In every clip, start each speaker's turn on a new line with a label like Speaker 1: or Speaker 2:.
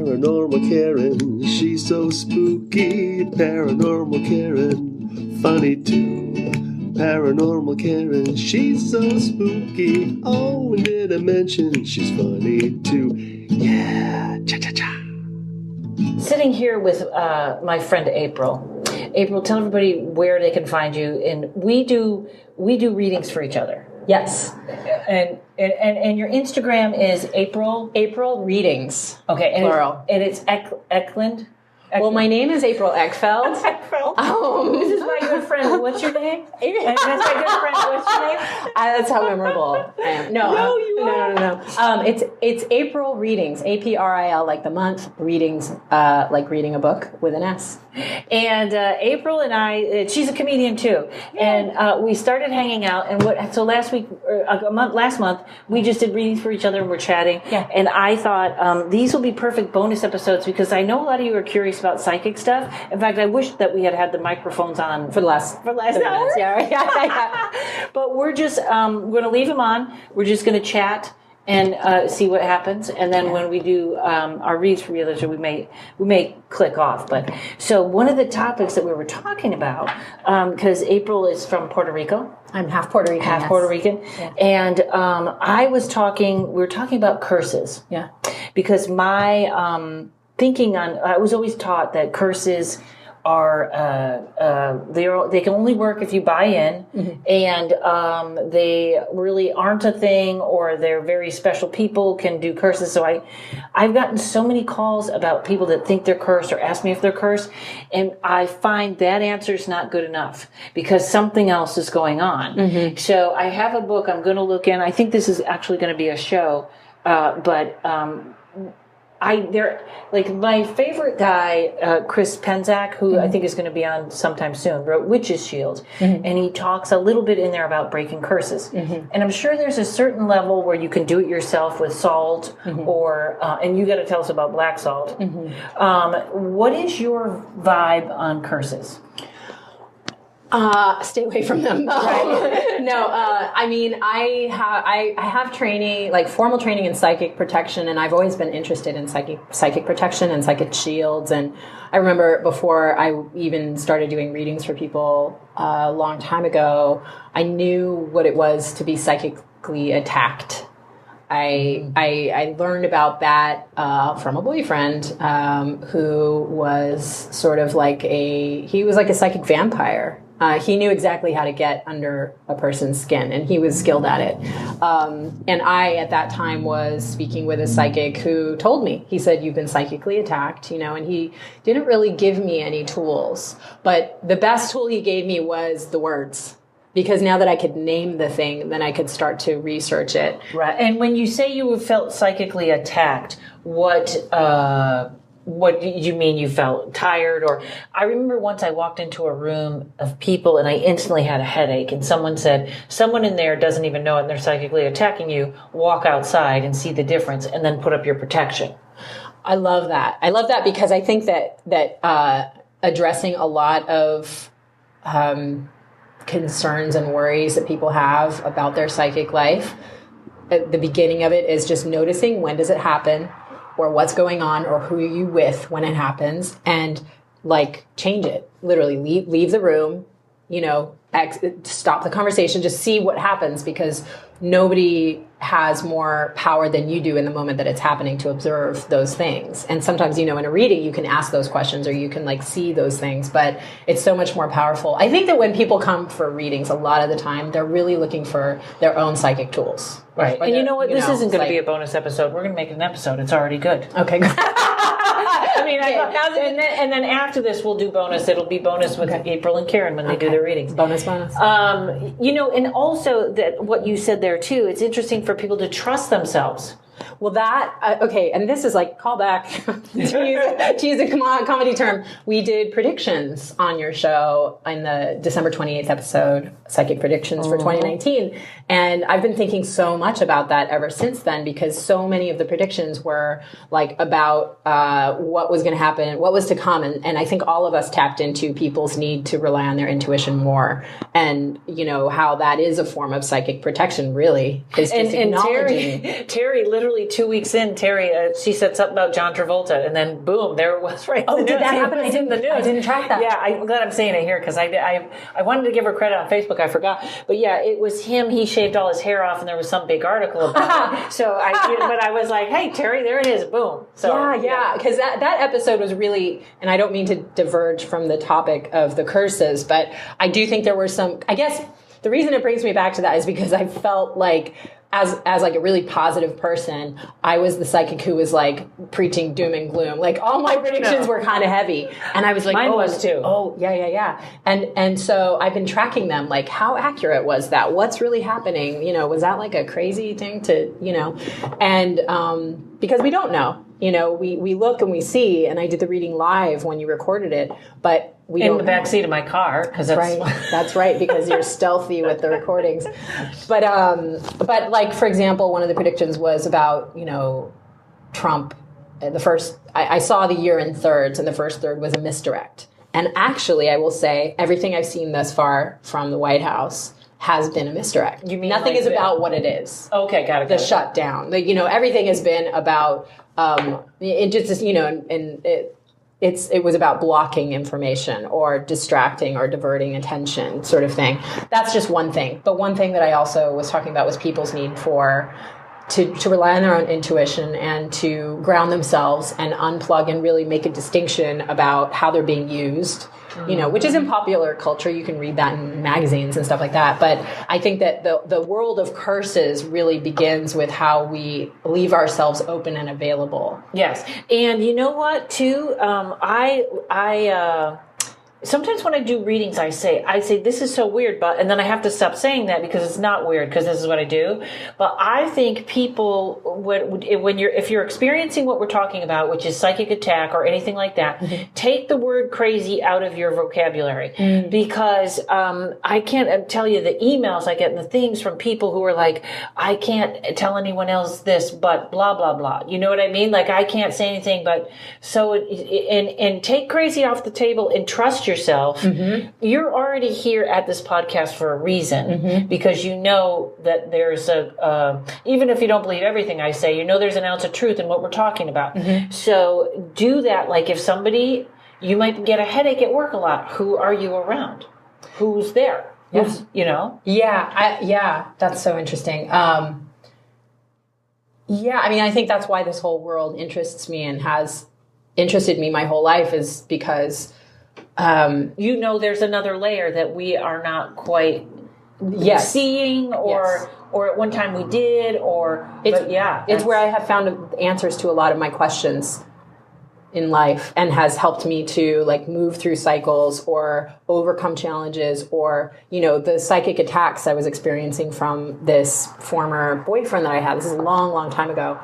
Speaker 1: Paranormal Karen, she's so spooky. Paranormal Karen, funny too. Paranormal Karen, she's so spooky. Oh, and did I mention she's funny too? Yeah, cha-cha-cha.
Speaker 2: Sitting here with my friend April. April, tell everybody where they can find you. And we do readings for each other.
Speaker 3: Yes.
Speaker 2: And your Instagram is
Speaker 3: April Readings.
Speaker 2: Okay, and
Speaker 3: plural.
Speaker 2: It's Eckfeld.
Speaker 3: Well, my name is April Eckfeld.
Speaker 2: This is my good friend. What's your name? That's my good friend. What's your name?
Speaker 3: That's how memorable I am. No. It's April Readings. April, like the month. Readings, like reading a book with an S.
Speaker 2: And April and I, she's a comedian too. And we started hanging out. And so last month, we just did readings for each other and we're chatting.
Speaker 3: Yeah.
Speaker 2: And I thought these will be perfect bonus episodes because I know a lot of you are curious about psychic stuff. In fact, I wish that we had the microphones on
Speaker 3: for the last
Speaker 2: hour.
Speaker 3: Minutes. Yeah.
Speaker 2: But we're just going to leave them on. We're just going to chat and see what happens. And then when we do our reads for the others, we may click off. But so one of the topics that we were talking about, because April is from Puerto Rico.
Speaker 3: I'm half Puerto Rican.
Speaker 2: Puerto Rican. Yeah. And we were talking about curses.
Speaker 3: Yeah.
Speaker 2: Because my thinking I was always taught that curses are they can only work if you buy in, and they really aren't a thing, or they're very special people can do curses. So I've gotten so many calls about people that think they're cursed or ask me if they're cursed, and I find that answer is not good enough because something else is going on. So I have a book I'm going to look in. I think this is actually going to be a show, but my favorite guy, Chris Penzak, who I think is going to be on sometime soon, wrote Witch's Shield, and he talks a little bit in there about breaking curses. And I'm sure there's a certain level where you can do it yourself with salt, or and you got to tell us about black salt. What is your vibe on curses?
Speaker 3: Stay away from them. Right. No, I mean, I have training, like formal training in psychic protection, and I've always been interested in psychic protection and psychic shields. And I remember before I even started doing readings for people a long time ago, I knew what it was to be psychically attacked. I learned about that from a boyfriend who was sort of like he was like a psychic vampire. He knew exactly how to get under a person's skin, and he was skilled at it. And I, at that time, was speaking with a psychic who told me, he said, "You've been psychically attacked," and he didn't really give me any tools. But the best tool he gave me was the words. Because now that I could name the thing, then I could start to research it.
Speaker 2: Right. And when you say you felt psychically attacked, what do you mean? You felt tired? Or I remember once I walked into a room of people and I instantly had a headache, and someone said, someone in there doesn't even know it and they're psychically attacking you. Walk outside and see the difference and then put up your protection.
Speaker 3: I love that. I love that because I think that addressing a lot of concerns and worries that people have about their psychic life, at the beginning of it is just noticing when does it happen, or what's going on, or who are you with when it happens, and like change it. Literally leave the room, stop the conversation, just see what happens, because nobody has more power than you do in the moment that it's happening to observe those things. And sometimes, in a reading, you can ask those questions or you can see those things, but it's so much more powerful. I think that when people come for readings, a lot of the time, they're really looking for their own psychic tools.
Speaker 2: Right. And you know what? This isn't going to be a bonus episode. We're going to make it an episode. It's already good.
Speaker 3: Okay, good.
Speaker 2: I mean, and then after this, we'll do bonus. It'll be bonus with April and Karen when they do their readings.
Speaker 3: Bonus.
Speaker 2: And also that what you said there too, it's interesting for people to trust themselves.
Speaker 3: Well, and this is like callback to use a comedy term. We did predictions on your show in the December 28th episode, Psychic Predictions for 2019. And I've been thinking so much about that ever since then, because so many of the predictions were about what was going to happen, what was to come. And I think all of us tapped into people's need to rely on their intuition more. And, how that is a form of psychic protection, really. Is just
Speaker 2: and Terry literally 2 weeks in, Terry, she said something about John Travolta, and then boom, there it was right in the news.
Speaker 3: Did that happen? I didn't track that.
Speaker 2: Yeah, I'm glad I'm saying it here because I wanted to give her credit on Facebook. I forgot. But yeah, it was him. He shaved all his hair off, and there was some big article about it. So but I was like, hey, Terry, there it is. Boom. So
Speaker 3: yeah. Because that episode was really, and I don't mean to diverge from the topic of the curses, but I do think there were some, I guess the reason it brings me back to that is because I felt like as like a really positive person, I was the psychic who was like preaching doom and gloom. Like all my predictions were kind of heavy. And I was like,
Speaker 2: mine was too.
Speaker 3: Oh, yeah. And so I've been tracking them. Like, how accurate was that? What's really happening? You know, was that like a crazy thing to, you know, and because we don't know. You know, we look and we see, and I did the reading live when you recorded it, but we
Speaker 2: in the back seat of my car because that's
Speaker 3: right. That's right, because you're stealthy with the recordings. But like for example, one of the predictions was about, you know, Trump. The first I saw the year in thirds, and the first third was a misdirect. And actually, I will say everything I've seen thus far from the White House has been a misdirect. You mean nothing is about what it is?
Speaker 2: Okay, got it.
Speaker 3: The shutdown, you know, everything has been about. It just, you know, and it was about blocking information or distracting or diverting attention sort of thing. That's just one thing. But one thing that I also was talking about was people's need to rely on their own intuition and to ground themselves and unplug and really make a distinction about how they're being used, you know, which is in popular culture. You can read that in magazines and stuff like that. But I think that the world of curses really begins with how we leave ourselves open and available.
Speaker 2: Yes. And you know what, too? Sometimes when I do readings, I say, this is so weird, and then I have to stop saying that because it's not weird because this is what I do. But I think people, if you're experiencing what we're talking about, which is psychic attack or anything like that, take the word crazy out of your vocabulary because I can't tell you the emails I get and the things from people who are like, I can't tell anyone else this, but blah, blah, blah. You know what I mean? Like I can't say anything, but so, and take crazy off the table and trust yourself. You're already here at this podcast for a reason because you know that there's even if you don't believe everything I say, you know there's an ounce of truth in what we're talking about. So do that. Like if somebody, you might get a headache at work a lot. Who are you around? Who's there?
Speaker 3: Yes.
Speaker 2: You know?
Speaker 3: Yeah, that's so interesting. I mean, I think that's why this whole world interests me and has interested me my whole life is because
Speaker 2: you know, there's another layer that we are not quite seeing, or at one time we did, it's
Speaker 3: where I have found answers to a lot of my questions in life, and has helped me to like move through cycles or overcome challenges, or you know, the psychic attacks I was experiencing from this former boyfriend that I had. This is a long, long time ago.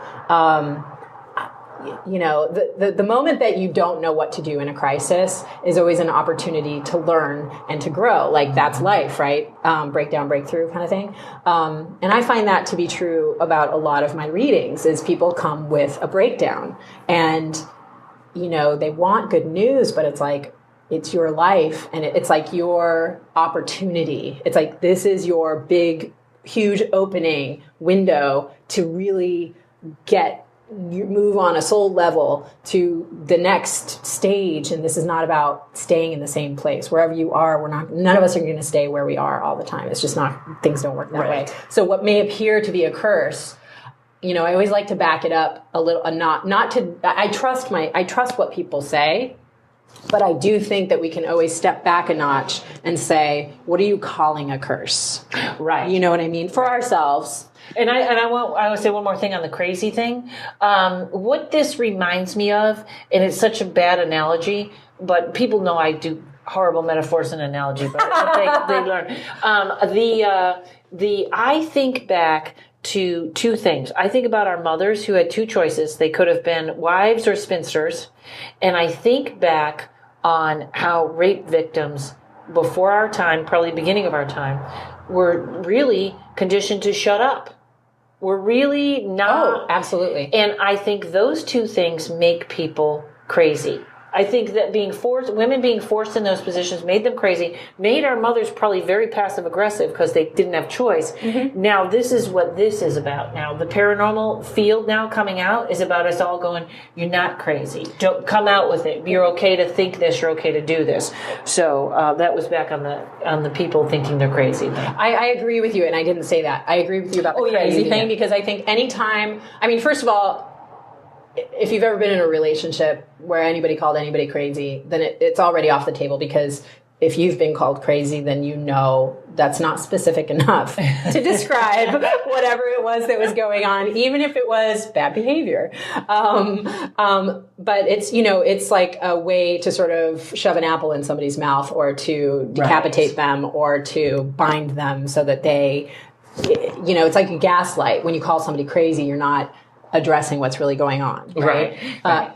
Speaker 3: You know, the moment that you don't know what to do in a crisis is always an opportunity to learn and to grow. Like that's life, right? Breakdown, breakthrough kind of thing. And I find that to be true about a lot of my readings is people come with a breakdown and, you know, they want good news, but it's like, it's your life and it's like your opportunity. It's like, this is your big, huge opening window to really you move on a soul level to the next stage. And this is not about staying in the same place. Wherever you are, none of us are going to stay where we are all the time. It's just not, things don't work that way. So what may appear to be a curse, you know, I always like to back it up a little, I trust what people say, but I do think that we can always step back a notch and say, what are you calling a curse?
Speaker 2: Right.
Speaker 3: You know what I mean? For ourselves.
Speaker 2: And I want to say one more thing on the crazy thing. What this reminds me of, and it's such a bad analogy, but people know I do horrible metaphors and analogy, but they learn. I think back to two things. I think about our mothers who had two choices. They could have been wives or spinsters. And I think back on how rape victims before our time, probably beginning of our time, were really conditioned to shut up. We're really not.
Speaker 3: Oh, absolutely.
Speaker 2: And I think those two things make people crazy. I think that women being forced in those positions made them crazy, made our mothers probably very passive aggressive because they didn't have choice. Now this is what this is about. Now the paranormal field now coming out is about us all going, you're not crazy. Don't come out with it. You're okay to think this. You're okay to do this. So that was back on the people thinking they're crazy.
Speaker 3: I agree with you, and I didn't say that. I agree with you about the crazy thing because I think anytime, I mean, first of all, if you've ever been in a relationship where anybody called anybody crazy, then it's already off the table, because if you've been called crazy, then you know that's not specific enough to describe whatever it was that was going on, even if it was bad behavior. But it's, it's like a way to sort of shove an apple in somebody's mouth, or to decapitate them, or to bind them so that they, it's like a gaslight. When you call somebody crazy, you're not addressing what's really going on, right?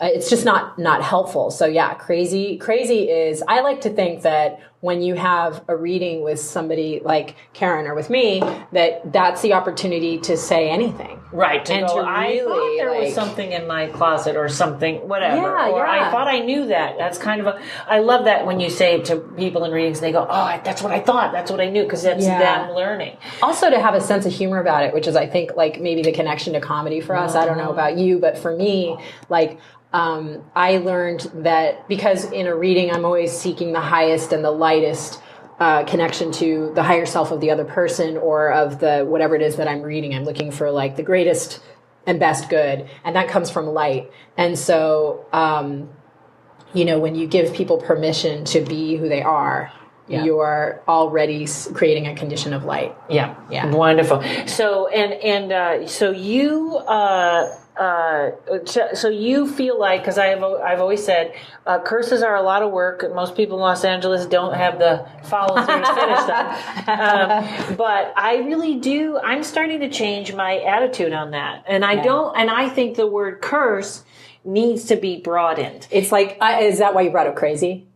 Speaker 3: It's just not helpful. So yeah, crazy is, I like to think that when you have a reading with somebody like Karen or with me, that's the opportunity to say anything.
Speaker 2: Right.
Speaker 3: And to
Speaker 2: I
Speaker 3: really,
Speaker 2: thought there was something in my closet or something, whatever. I thought I knew that. That's kind of I love that when you say it to people in readings, they go, oh, that's what I thought. That's what I knew, because that's them learning.
Speaker 3: Also to have a sense of humor about it, which is, I think, like maybe the connection to comedy for us. I don't know about you, but for me, like, I learned that because in a reading, I'm always seeking the highest and the lightest connection to the higher self of the other person, or of the whatever it is that I'm reading. I'm looking for like the greatest and best good, and that comes from light. And so, when you give people permission to be who they are, you're already creating a condition of light.
Speaker 2: Yeah. Wonderful. So so you. So you feel like, because I've always said curses are a lot of work. Most people in Los Angeles don't have the follow through to finish them. But I really do. I'm starting to change my attitude on that, and I think the word curse needs to be broadened.
Speaker 3: It's like, is that why you brought up crazy?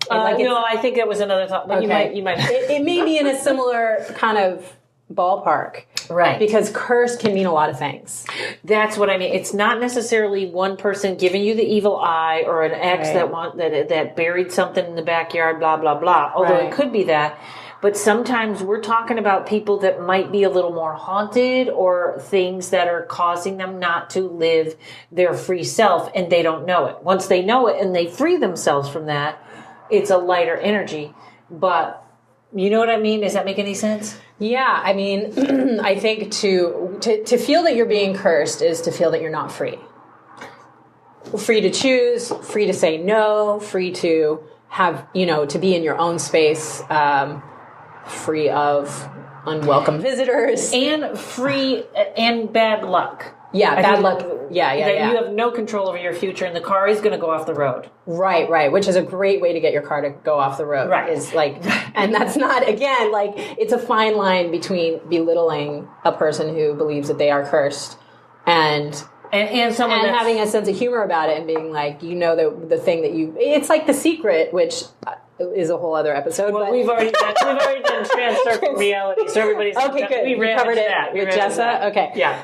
Speaker 2: No, I think that was another thought. But
Speaker 3: okay.
Speaker 2: you might.
Speaker 3: It may be in a similar kind of ballpark,
Speaker 2: right?
Speaker 3: Because curse can mean a lot of things.
Speaker 2: That's what I mean. It's not necessarily one person giving you the evil eye, or an ex that buried something in the backyard, blah blah blah. Although it could be that. But sometimes we're talking about people that might be a little more haunted, or things that are causing them not to live their free self, and they don't know it. Once they know it and they free themselves from that, it's a lighter energy. But you know what I mean? Does that make any sense?
Speaker 3: Yeah, I mean, I think to feel that you're being cursed is to feel that you're not free. Free to choose, free to say no, free to have, to be in your own space, free of unwelcome visitors.
Speaker 2: And free and bad luck.
Speaker 3: Yeah, bad luck. Yeah.
Speaker 2: You have no control over your future, and the car is going to go off the road.
Speaker 3: Right. Which is a great way to get your car to go off the road.
Speaker 2: Right.
Speaker 3: Is like, and that's not, again, like, it's a fine line between belittling a person who believes that they are cursed and someone and having a sense of humor about it, and being like, the thing that it's like The Secret, which is a whole other episode.
Speaker 2: Well,
Speaker 3: but
Speaker 2: we've already done transfer from reality, so everybody's
Speaker 3: okay. Good. We covered it with Jessa. Okay.
Speaker 2: Yeah.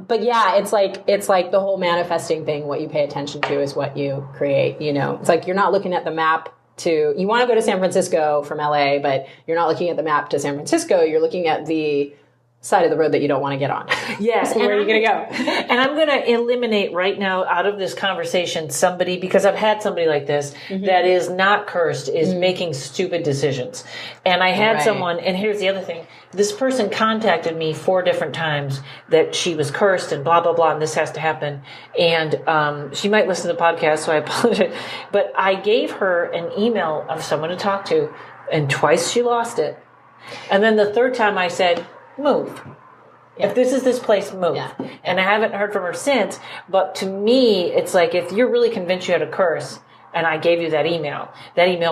Speaker 3: But yeah, it's like the whole manifesting thing. What you pay attention to is what you create. It's like you're not looking at the map you want to go to San Francisco from LA, but you're not looking at the map to San Francisco. You're looking at the side of the road that you don't want to get on.
Speaker 2: Yes.
Speaker 3: Where are you going to go?
Speaker 2: And I'm going to eliminate right now out of this conversation somebody, because I've had somebody like this that is not cursed, is making stupid decisions. And I had someone, and here's the other thing. This person contacted me 4 different times that she was cursed and blah, blah, blah, and this has to happen. And she might listen to the podcast, so I apologize. But I gave her an email of someone to talk to, and twice she lost it. And then the third time I said, move. Yeah. If this is this place, move. Yeah. And I haven't heard from her since. But to me, it's like, if you're really convinced you had a curse, and I gave you that email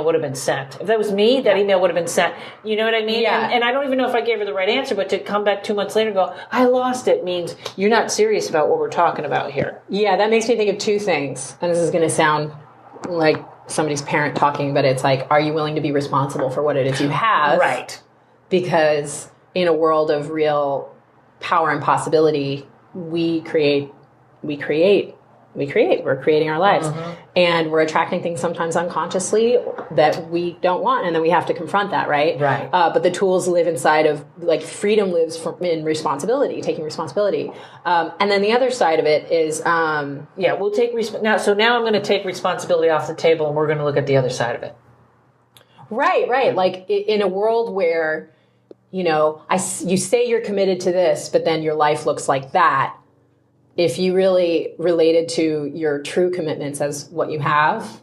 Speaker 2: would have been sent. If that was me, that email would have been sent. You know what I mean?
Speaker 3: Yeah.
Speaker 2: And I don't even know if I gave her the right answer, but to come back 2 months later and go, I lost it, means you're not serious about what we're talking about here.
Speaker 3: Yeah, that makes me think of 2 things. And this is going to sound like somebody's parent talking, but it's like, are you willing to be responsible for what it is you have?
Speaker 2: Right.
Speaker 3: Because in a world of real power and possibility, we create we create. We're creating our lives. And we're attracting things sometimes unconsciously that we don't want. And then we have to confront that, right?
Speaker 2: Right.
Speaker 3: But the tools live inside of, like, freedom lives in responsibility, taking responsibility. And then the other side of it is...
Speaker 2: we'll take... now I'm going to take responsibility off the table, and we're going to look at the other side of it.
Speaker 3: Right. Like, in a world where, you know, you say you're committed to this, but then your life looks like that. If you really related to your true commitments as what you have,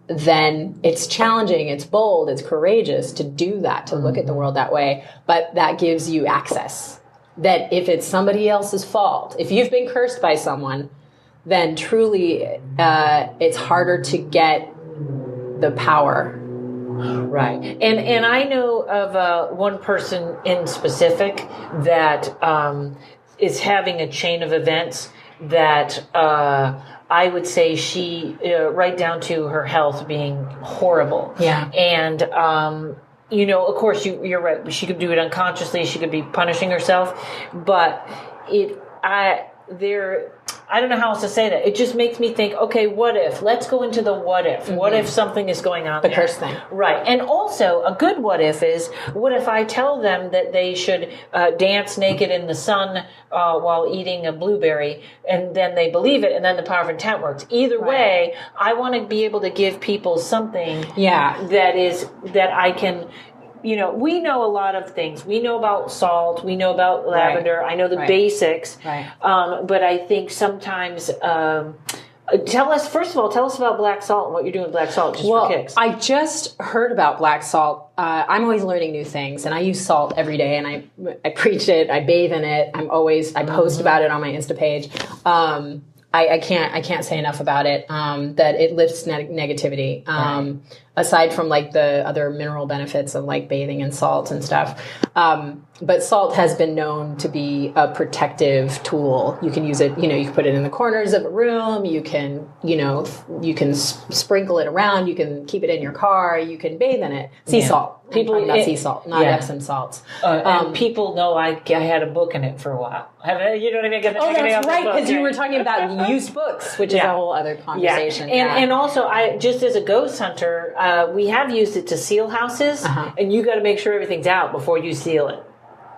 Speaker 3: then it's challenging, it's bold, it's courageous to do that, to look at the world that way. But that gives you access. That if it's somebody else's fault, if you've been cursed by someone, then truly it's harder to get the power.
Speaker 2: Right. And I know of one person in specific that is having a chain of events that I would say she, right down to her health being horrible.
Speaker 3: Yeah.
Speaker 2: And, you know, of course, you're right. She could do it unconsciously. She could be punishing herself. But I don't know how else to say that. It just makes me think, okay, what if? Let's go into the what if. What if something is going on
Speaker 3: the
Speaker 2: there?
Speaker 3: curse thing.
Speaker 2: Right. And also, a good what if is, what if I tell them that they should dance naked in the sun while eating a blueberry, and then they believe it, and then the power of intent works. Either way, I want to be able to give people something that I can... You know, we know a lot of things. We know about salt. We know about lavender. I know the basics.
Speaker 3: Right.
Speaker 2: But I think sometimes, tell us about black salt and what you're doing with black salt just for kicks.
Speaker 3: I just heard about black salt. I'm always learning new things, and I use salt every day, and I preach it. I bathe in it. I post about it on my Insta page. I can't say enough about it. That it lifts negativity. Aside from, like, the other mineral benefits of, like, bathing in salt and stuff. But salt has been known to be a protective tool. You can use it, you know, you can put it in the corners of a room. You can, you know, sprinkle it around. You can keep it in your car. You can bathe in it. Sea salt. People talking about sea salt, not Epsom salts.
Speaker 2: And people know I had a book in it for a while. You know what I mean?
Speaker 3: That's right, because you were talking about used books, which is a whole other conversation.
Speaker 2: And also, just as a ghost hunter, we have used it to seal houses, and you got to make sure everything's out before you seal it.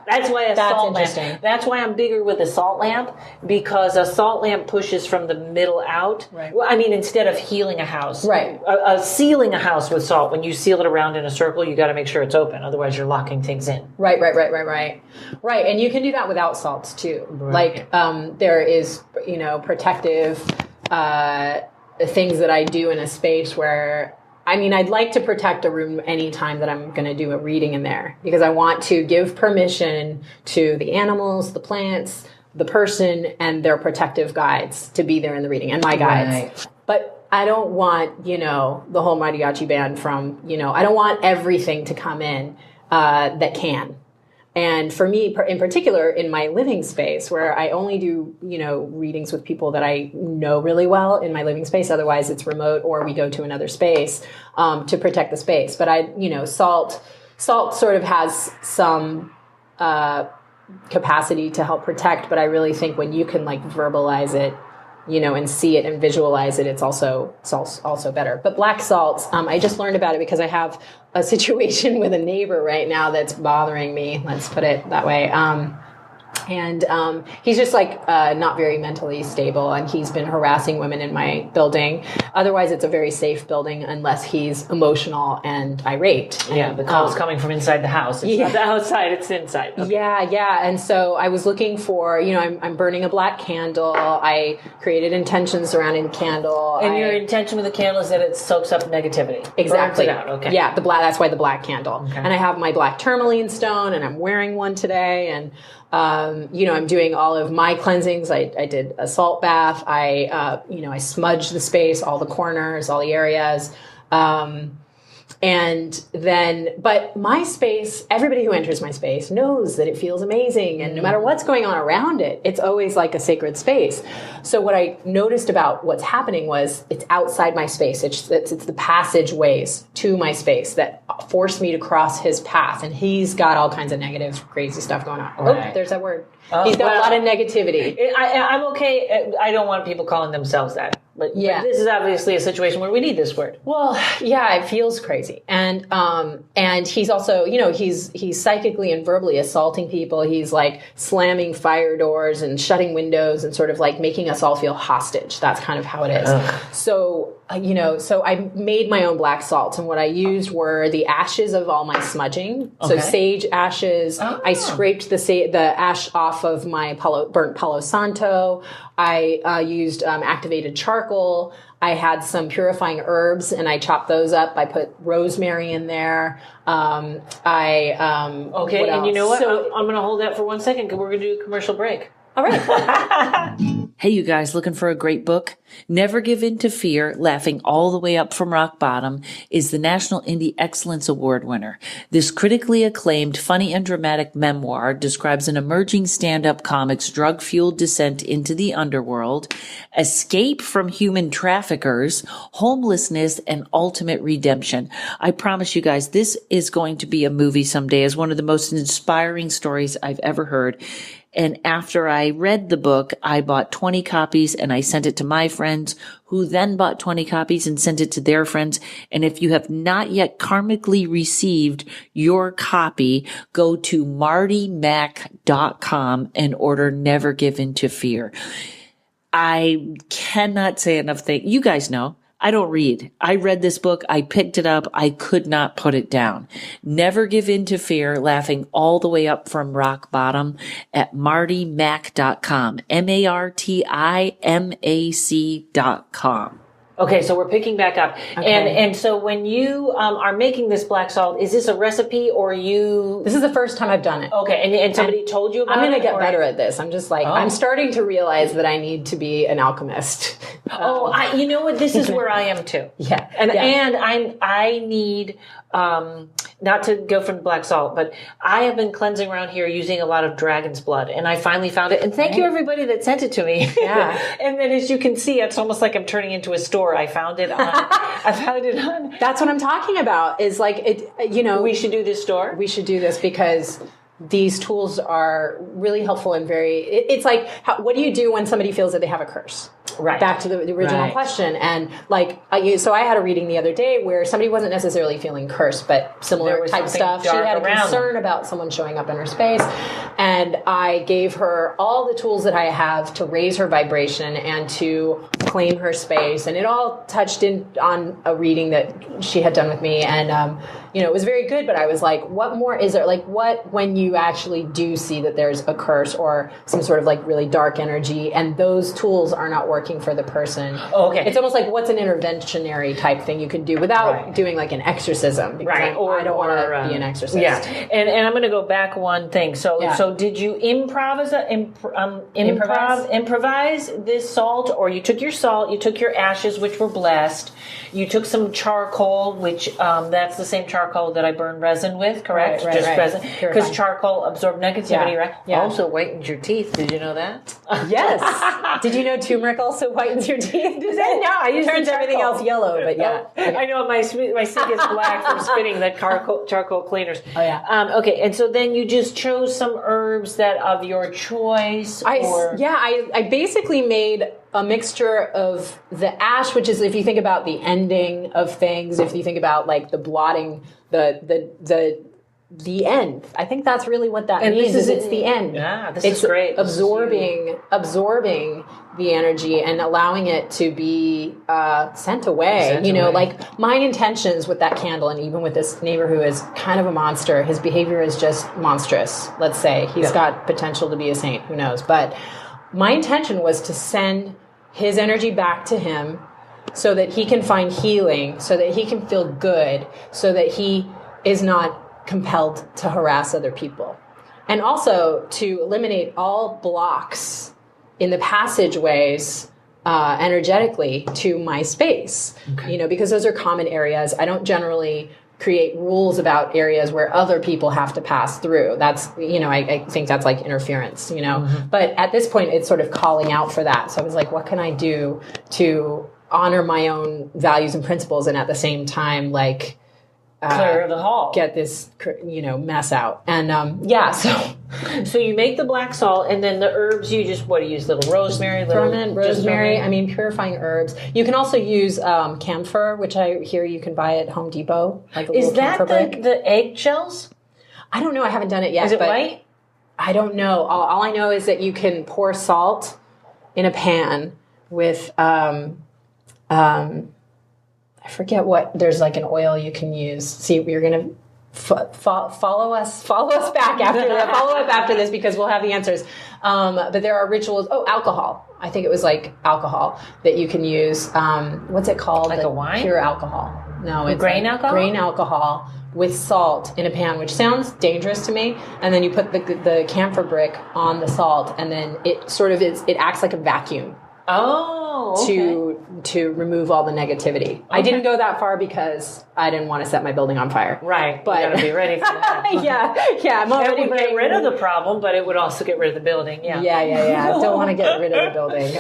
Speaker 2: That's why salt lamp. That's why I'm bigger with a salt lamp, because a salt lamp pushes from the middle out. Right. Well, I mean, instead of healing a house. Right. Sealing a house with salt, when you seal it around in a circle, you got to make sure it's open. Otherwise, you're locking things in. Right.
Speaker 3: Right. And you can do that without salts too. Right. Like, there is, you know, protective things that I do in a space where, I mean, I'd like to protect a room anytime that I'm going to do a reading in there, because I want to give permission to the animals, the plants, the person, and their protective guides to be there in the reading, and my guides. Right. But I don't want, you know, the whole mariachi band from, you know, I don't want everything to come in that can. And for me, in particular, in my living space, where I only do, you know, readings with people that I know really well in my living space. Otherwise, it's remote, or we go to another space to protect the space. But salt sort of has some capacity to help protect. But I really think when you can, like, verbalize it, you know, and see it and visualize it, it's also better. But black salt, I just learned about it because I have a situation with a neighbor right now that's bothering me. Let's put it that way. And he's just, like, not very mentally stable, and he's been harassing women in my building. Otherwise, it's a very safe building unless he's emotional and irate.
Speaker 2: Yeah, the call's coming from inside the house. It's not the outside, it's inside. Okay.
Speaker 3: Yeah. And so I was looking for, you know, I'm burning a black candle. I created intentions surrounding the candle.
Speaker 2: And your intention with the candle is that it soaks up negativity.
Speaker 3: Exactly.
Speaker 2: Burns it out. Okay.
Speaker 3: Yeah, that's why the black candle. Okay. And I have my black tourmaline stone, and I'm wearing one today, and you know, I'm doing all of my cleansings. I did a salt bath. I smudged the space, all the corners, all the areas. And then, but my space, everybody who enters my space knows that it feels amazing. And no matter what's going on around it, it's always like a sacred space. So what I noticed about what's happening was it's outside my space. It's the passageways to my space that force me to cross his path. And he's got all kinds of negative, crazy stuff going on.
Speaker 2: Right.
Speaker 3: Oh, there's that word. He's got a lot of negativity.
Speaker 2: I'm okay. I don't want people calling themselves that. But this is obviously a situation where we need this word.
Speaker 3: Well, yeah, it feels crazy. And he's also, he's psychically and verbally assaulting people. He's like slamming fire doors and shutting windows and sort of like making us all feel hostage. That's kind of how it is. So I made my own black salt, and what I used were the ashes of all my smudging. Okay. So sage ashes. I scraped the ash off of my burnt Palo Santo. I used activated charcoal. I had some purifying herbs, and I chopped those up. I put rosemary in there. And
Speaker 2: you know what? So, I'm going to hold that for 1 second because we're going to do a commercial break.
Speaker 3: All right.
Speaker 2: Hey, you guys, looking for a great book? Never Give In to Fear, Laughing All the Way Up from Rock Bottom is the National Indie Excellence Award winner. This critically acclaimed, funny and dramatic memoir describes an emerging stand-up comic's drug-fueled descent into the underworld, escape from human traffickers, homelessness, and ultimate redemption. I promise you guys, this is going to be a movie someday. It's one of the most inspiring stories I've ever heard. And after I read the book, I bought 20 copies and I sent it to my friends, who then bought 20 copies and sent it to their friends. And if you have not yet karmically received your copy, go to martymac.com and order Never Give In to Fear. I cannot say enough things. You guys know. I don't read. I read this book. I picked it up. I could not put it down. Never Give In to Fear, Laughing All the Way Up from Rock Bottom at martymac.com. martymac.com. Okay, so we're picking back up. Okay. And so when you are making this black salt, is this a recipe or you...
Speaker 3: This is the first time I've done it.
Speaker 2: Okay, and somebody told you about it?
Speaker 3: I'm going to get better at this. I'm just like, I'm starting to realize that I need to be an alchemist.
Speaker 2: You know what? This is where I am too.
Speaker 3: Yeah.
Speaker 2: And I need... not to go from black salt, but I have been cleansing around here using a lot of dragon's blood, and I finally found it. And thank you everybody that sent it to me.
Speaker 3: Yeah.
Speaker 2: And then as you can see, it's almost like I'm turning into a store. I found it on.
Speaker 3: That's what I'm talking about. Is like it.
Speaker 2: We should do this store.
Speaker 3: We should do this because these tools are really helpful and very. It's like, what do you do when somebody feels that they have a curse?
Speaker 2: Right.
Speaker 3: Back to the original question. And so I had a reading the other day where somebody wasn't necessarily feeling cursed, but similar type stuff. She had a concern about someone showing up in her space. And I gave her all the tools that I have to raise her vibration and to claim her space. And it all touched on a reading that she had done with me. And, it was very good, but I was like, what more is there? Like, what when you actually do see that there's a curse or some sort of like really dark energy and those tools are not working for the person.
Speaker 2: Oh, okay.
Speaker 3: It's almost like what's an interventionary type thing you can do without doing like an exercism.
Speaker 2: Right.
Speaker 3: I don't want to be an exorcist.
Speaker 2: Yeah. And I'm going to go back one thing. So did you improvise this salt, or you took your salt, you took your ashes, which were blessed, you took some charcoal, which that's the same charcoal that I burn resin with, correct?
Speaker 3: Right,
Speaker 2: Just resin. Because
Speaker 3: Purifying.
Speaker 2: Charcoal absorbs negativity, right?
Speaker 3: Yeah.
Speaker 2: Also whitens your teeth. Did you know that?
Speaker 3: Yes. Did you know turmeric also whitens your teeth?
Speaker 2: Does that? No, I use
Speaker 3: turns everything else yellow, but yeah.
Speaker 2: I know my sink is black from spinning the charcoal cleaners.
Speaker 3: Oh yeah.
Speaker 2: Okay, and so then you just chose some herbs that of your choice.
Speaker 3: I basically made a mixture of the ash, which is if you think about the ending of things, if you think about like the blotting, the end. I think that's really what that means. It's the end.
Speaker 2: Yeah, this is great.
Speaker 3: Absorbing the energy and allowing it to be sent away. Like my intentions with that candle, and even with this neighbor who is kind of a monster, his behavior is just monstrous. Let's say he's got potential to be a saint. Who knows? But my intention was to send his energy back to him so that he can find healing, so that he can feel good, so that he is not compelled to harass other people. And also to eliminate all blocks in the passageways energetically to my space. Okay. Because those are common areas. I don't generally create rules about areas where other people have to pass through. That's, I think that's like interference, Mm-hmm. But at this point, it's sort of calling out for that. So I was like, what can I do to honor my own values and principles and at the same time, like,
Speaker 2: clear the hall,
Speaker 3: get this mess out. And
Speaker 2: so you make the black salt, and then the herbs. You just use little rosemary,
Speaker 3: rosemary. I mean, purifying herbs. You can also use camphor, which I hear you can buy at Home Depot. Like
Speaker 2: is that the eggshells?
Speaker 3: I don't know. I haven't done it yet.
Speaker 2: Is it white?
Speaker 3: I don't know. All I know is that you can pour salt in a pan with I forget what. There's like an oil you can use. See, you're gonna follow us back after that. Follow up after this because we'll have the answers. But there are rituals. Oh, alcohol. I think it was like alcohol that you can use. What's it called?
Speaker 2: Like a wine?
Speaker 3: Pure alcohol. No, it's
Speaker 2: grain alcohol.
Speaker 3: Grain alcohol with salt in a pan, which sounds dangerous to me. And then you put the camphor brick on the salt, and then it acts like a vacuum.
Speaker 2: Oh, okay.
Speaker 3: To remove all the negativity. Okay. I didn't go that far because I didn't want to set my building on fire.
Speaker 2: Right, but you got to be ready for that.
Speaker 3: yeah. I'm already
Speaker 2: it would get rid of the problem, but it would also get rid of the building. Yeah.
Speaker 3: I don't want to get rid of the building.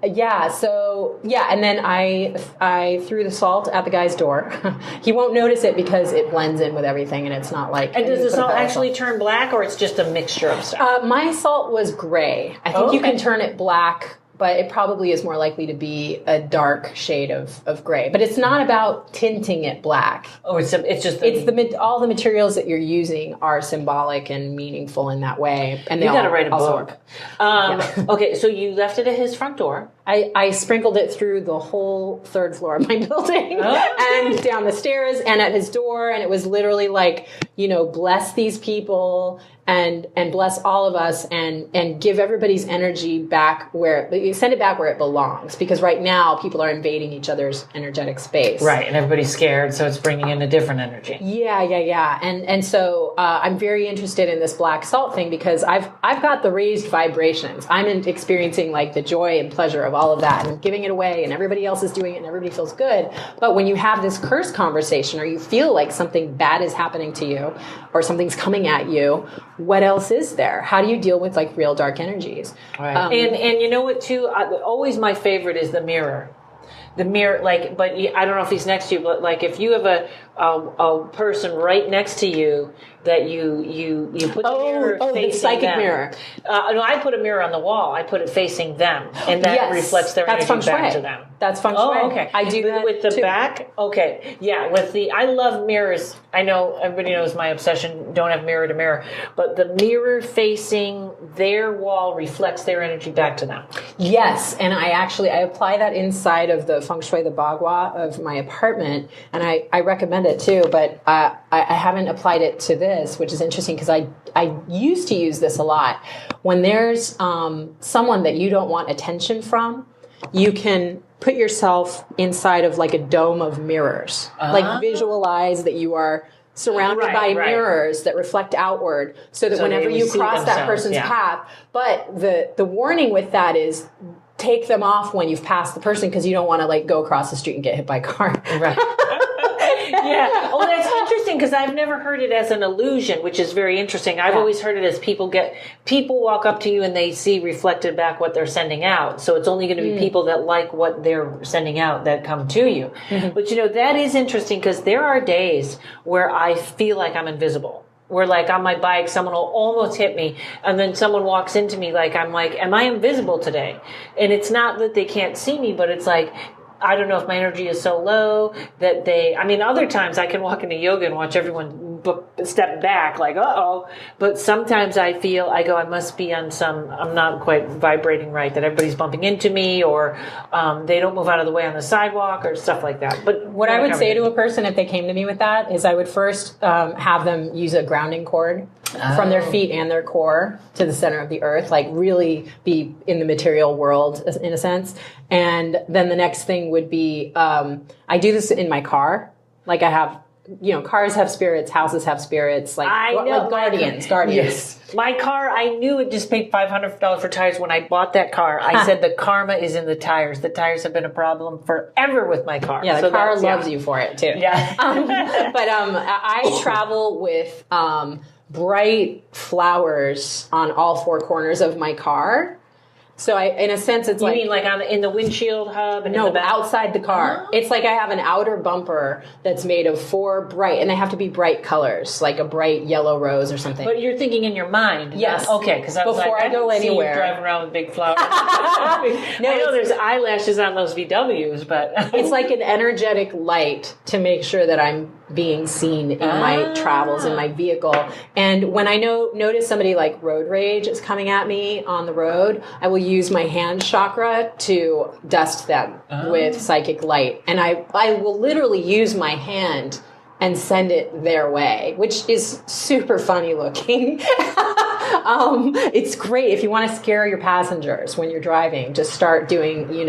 Speaker 3: And then I threw the salt at the guy's door. He won't notice it because it blends in with everything, and it's not like.
Speaker 2: And does the salt actually turn black, or it's just a mixture of stuff?
Speaker 3: My salt was gray. I think you can turn it black, but it probably is more likely to be a dark shade of gray. But it's not about tinting it black.
Speaker 2: Oh, it's just
Speaker 3: all the materials that you're using are symbolic and meaningful in that way. And
Speaker 2: you got to write a book. Okay, so you left it at his front door.
Speaker 3: I sprinkled it through the whole third floor of my building and down the stairs and at his door. And it was literally like, bless these people and bless all of us and give everybody's energy back send it back where it belongs. Because right now people are invading each other's energetic space.
Speaker 2: Right. And everybody's scared. So it's bringing in a different energy.
Speaker 3: Yeah. And so I'm very interested in this black salt thing because I've got the raised vibrations. I'm experiencing like the joy and pleasure of all of that and giving it away, and everybody else is doing it and everybody feels good. But when you have this curse conversation or you feel like something bad is happening to you or something's coming at you, what else is there? How do you deal with like real dark energies?
Speaker 2: Right. And you know what too? Always my favorite is the mirror. The mirror, but I don't know if he's next to you, but like if you have a person right next to you that you put the mirror facing
Speaker 3: the psychic
Speaker 2: them.
Speaker 3: Mirror.
Speaker 2: No, I put a mirror on the wall. I put it facing them, and that reflects their energy back to them.
Speaker 3: That's feng shui.
Speaker 2: Oh, okay.
Speaker 3: I do that
Speaker 2: with the
Speaker 3: too.
Speaker 2: back. Okay, yeah. I love mirrors. I know everybody knows my obsession. Don't have mirror to mirror, but the mirror facing their wall reflects their energy back to them.
Speaker 3: Yes, and I apply that inside of the feng shui, the bagua of my apartment, and I recommend it too. But I haven't applied it to this, which is interesting because I used to use this a lot. When there's someone that you don't want attention from, you can put yourself inside of like a dome of mirrors. Like visualize that you are surrounded by mirrors that reflect outward so that whenever you cross that person's path. But the warning with that is take them off when you've passed the person because you don't want to like go across the street and get hit by a car.
Speaker 2: Right. Yeah. Oh, that's interesting because I've never heard it as an illusion, which is very interesting. I've always heard it as people walk up to you and they see reflected back what they're sending out. So it's only going to be people that like what they're sending out that come to you. Mm-hmm. But that is interesting because there are days where I feel like I'm invisible. Where like on my bike, someone will almost hit me, and then someone walks into me I'm like, am I invisible today? And it's not that they can't see me, but it's like, I don't know if my energy is so low that other times I can walk into yoga and watch everyone step back like, uh-oh. But sometimes I must be on I'm not quite vibrating right, that everybody's bumping into me or they don't move out of the way on the sidewalk or stuff like that. But
Speaker 3: what I would say to a person if they came to me with that is I would first have them use a grounding cord from their feet and their core to the center of the earth, like really be in the material world in a sense. And then the next thing would be, I do this in my car. Like I have, cars have spirits, houses have spirits, like guardians.
Speaker 2: Yes. My car, I knew it just paid $500 for tires when I bought that car. I said the karma is in the tires. The tires have been a problem forever with my car.
Speaker 3: Yeah, the car loves you for it too.
Speaker 2: Yeah.
Speaker 3: I travel with bright flowers on all four corners of my car. So in a sense, it's
Speaker 2: You mean like in the windshield hub? And in the back?
Speaker 3: Outside the car. Oh. It's like I have an outer bumper that's made of 4 bright, and they have to be bright colors, like a bright yellow rose or something.
Speaker 2: But you're thinking in your mind.
Speaker 3: Yes.
Speaker 2: Okay, because
Speaker 3: before I go anywhere,
Speaker 2: driving around with big flowers. I know there's eyelashes on those VWs, but
Speaker 3: it's like an energetic light to make sure that I'm being seen in my travels in my vehicle. And when I notice somebody like road rage is coming at me on the road, I will use my hand chakra to dust them with psychic light. And I will literally use my hand and send it their way, which is super funny looking. It's great if you want to scare your passengers when you're driving. Just start doing,
Speaker 2: that's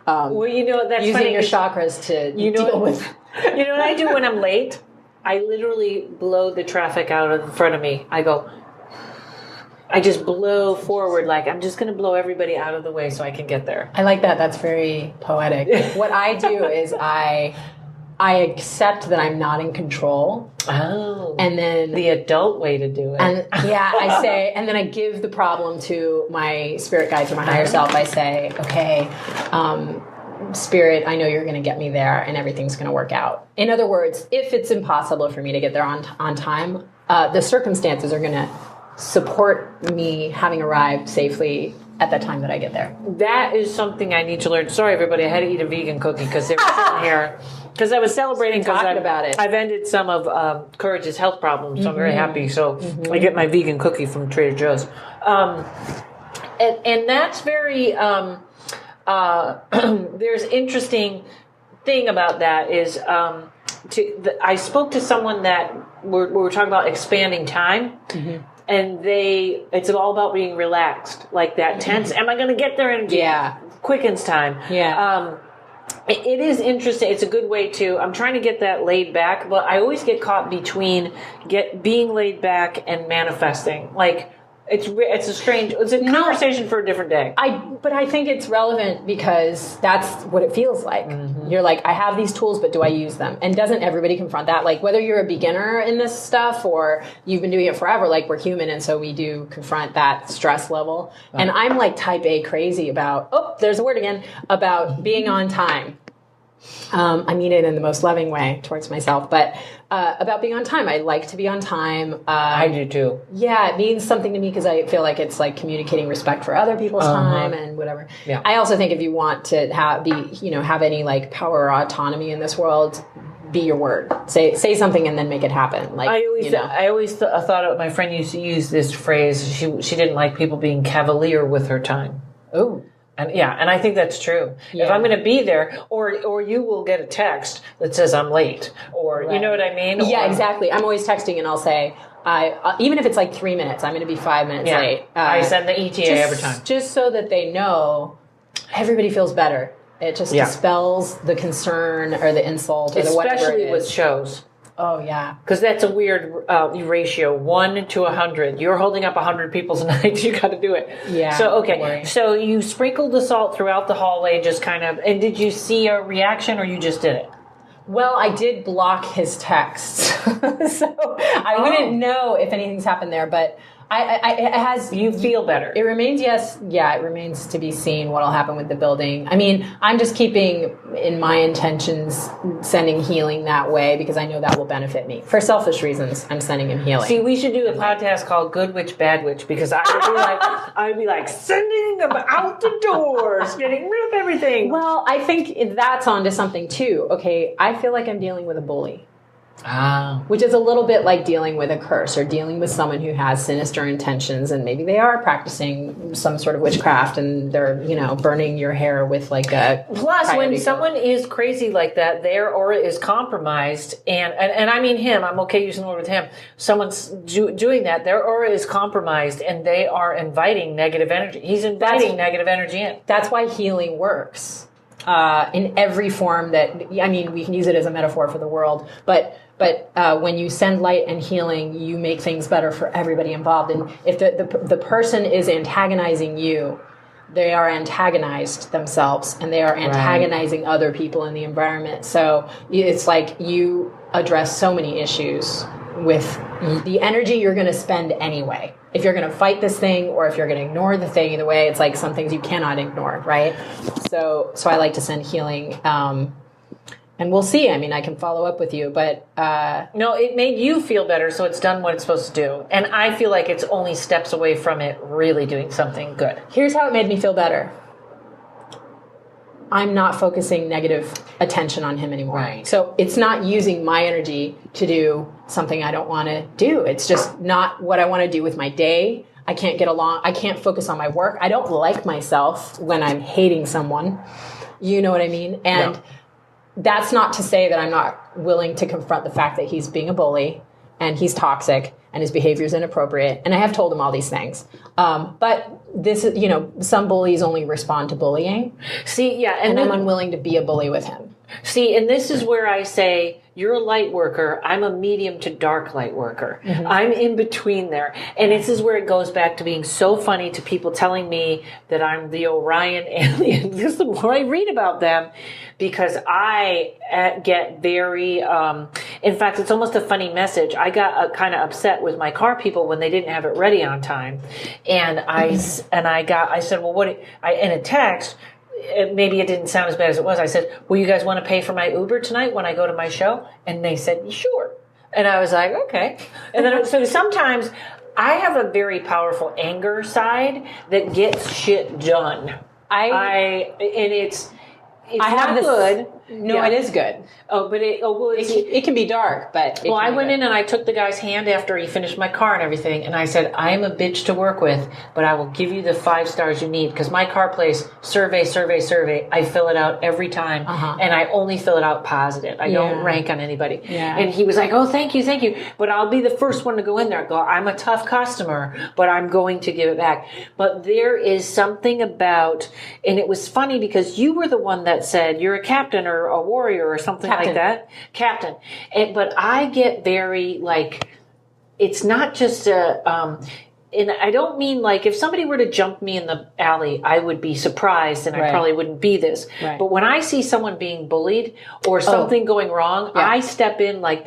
Speaker 3: using
Speaker 2: funny,
Speaker 3: your chakras to deal with.
Speaker 2: You know what I do when I'm late? I literally blow the traffic out in front of me. I just blow forward, like I'm just going to blow everybody out of the way so I can get there.
Speaker 3: I like that. That's very poetic. What I do is I accept that I'm not in control.
Speaker 2: Oh.
Speaker 3: And then
Speaker 2: the adult way to do it.
Speaker 3: And I say, and then I give the problem to my spirit guides or my higher self. I say, okay, Spirit, I know you're going to get me there and everything's going to work out. In other words, if it's impossible for me to get there on time, the circumstances are going to support me having arrived safely at the time that I get there.
Speaker 2: That is something I need to learn. Sorry, everybody, I had to eat a vegan cookie because they were sitting here. Because I was celebrating because I've ended some of Courage's health problems, so I'm very happy. So I get my vegan cookie from Trader Joe's. And that's very... there's interesting thing about that is I spoke to someone that we were talking about expanding time, and it's all about being relaxed, like that tense. Am I going to get there in quickens time?
Speaker 3: Yeah.
Speaker 2: It is interesting. It's a good way to. I'm trying to get that laid back, but I always get caught between being laid back and manifesting, like. It's a conversation for a different day.
Speaker 3: But I think it's relevant because that's what it feels like. You're like, I have these tools, but do I use them? And doesn't everybody confront that? Like, whether you're a beginner in this stuff or you've been doing it forever, like we're human, and so we do confront that stress level. Right. And I'm like type A crazy about, there's a word again, about being on time. I mean it in the most loving way towards myself, but about being on time. I like to be on time.
Speaker 2: I do too.
Speaker 3: Yeah, it means something to me because I feel like it's like communicating respect for other people's time and whatever. Yeah. I also think if you want to have any like power or autonomy in this world, be your word. Say something and then make it happen. Like
Speaker 2: I always thought my friend used to use this phrase. She didn't like people being cavalier with her time.
Speaker 3: Oh.
Speaker 2: And I think that's true. Yeah. If I'm going to be there, or you will get a text that says I'm late, or you know what I mean?
Speaker 3: Yeah, exactly. I'm always texting, and I'll say, even if it's like 3 minutes, I'm going to be 5 minutes late.
Speaker 2: I send the ETA every time,
Speaker 3: just so that they know everybody feels better. It just dispels the concern or the insult or the whatever it is.
Speaker 2: Especially with shows.
Speaker 3: Oh, yeah.
Speaker 2: Because that's a weird ratio, 1 to 100. You're holding up 100 people's nights. You got to do it.
Speaker 3: Yeah.
Speaker 2: So, okay. So you sprinkled the salt throughout the hallway, just kind of, and did you see a reaction or you just did it?
Speaker 3: Well, I did block his texts. So I wouldn't know if anything's happened there, but it has.
Speaker 2: You feel better.
Speaker 3: It remains, it remains to be seen what'll happen with the building. I mean, I'm just keeping in my intentions sending healing that way because I know that will benefit me. For selfish reasons, I'm sending him healing.
Speaker 2: See, we should do a podcast called Good Witch, Bad Witch because I would be like sending them out the doors, getting rid of everything.
Speaker 3: Well, I think that's onto something too. Okay, I feel like I'm dealing with a bully. Which is a little bit like dealing with a curse or dealing with someone who has sinister intentions and maybe they are practicing some sort of witchcraft and they're, burning your hair with like a...
Speaker 2: Plus, when someone is crazy like that, their aura is compromised and I mean him, I'm okay using the word with him. Someone's doing that, their aura is compromised and they are inviting negative energy. He's inviting negative energy in.
Speaker 3: That's why healing works. In every form that, we can use it as a metaphor for the world, but when you send light and healing, you make things better for everybody involved. And if the person is antagonizing you, they are antagonized themselves and they are antagonizing other people in the environment. So it's like you address so many issues with the energy you're going to spend anyway. If you're going to fight this thing or if you're going to ignore the thing, either way, it's like some things you cannot ignore, right? So I like to send healing. And we'll see. I mean, I can follow up with you, but...
Speaker 2: No, it made you feel better, so it's done what it's supposed to do. And I feel like it's only steps away from it really doing something good.
Speaker 3: Here's how it made me feel better. I'm not focusing negative attention on him anymore.
Speaker 2: Right.
Speaker 3: So it's not using my energy to do something I don't want to do. It's just not what I want to do with my day. I can't get along. I can't focus on my work. I don't like myself when I'm hating someone. You know what I mean? And that's not to say that I'm not willing to confront the fact that he's being a bully and he's toxic and his behavior is inappropriate. And I have told him all these things. But this is, some bullies only respond to bullying.
Speaker 2: See, yeah.
Speaker 3: And I'm unwilling to be a bully with him.
Speaker 2: See, and this is where I say, you're a light worker. I'm a medium to dark light worker. Mm-hmm. I'm in between there. And this is where it goes back to being so funny to people telling me that I'm the Orion alien. Just the more I read about them, because I get very, in fact, it's almost a funny message. I got kind of upset with my car people when they didn't have it ready on time. And I said, well, in a text, maybe it didn't sound as bad as it was. I said, well, you guys want to pay for my Uber tonight when I go to my show? And they said, sure. And I was like, okay. And then, so sometimes I have a very powerful anger side that gets shit done. It's not good.
Speaker 3: No, it is good. It can be dark, but...
Speaker 2: I went in and I took the guy's hand after he finished my car and everything, and I said, I am a bitch to work with, but I will give you the 5 stars you need, because my car place, survey, I fill it out every time, and I only fill it out positive. I don't rank on anybody. Yeah. And he was like, oh, thank you, but I'll be the first one to go in there and go, I'm a tough customer, but I'm going to give it back. But there is something about, and it was funny because you were the one that said, you're a captain or a warrior or something like that. Captain. But I get very, it's not just and I don't mean if somebody were to jump me in the alley, I would be surprised and I probably wouldn't be this. Right. But when I see someone being bullied or something going wrong, I step in I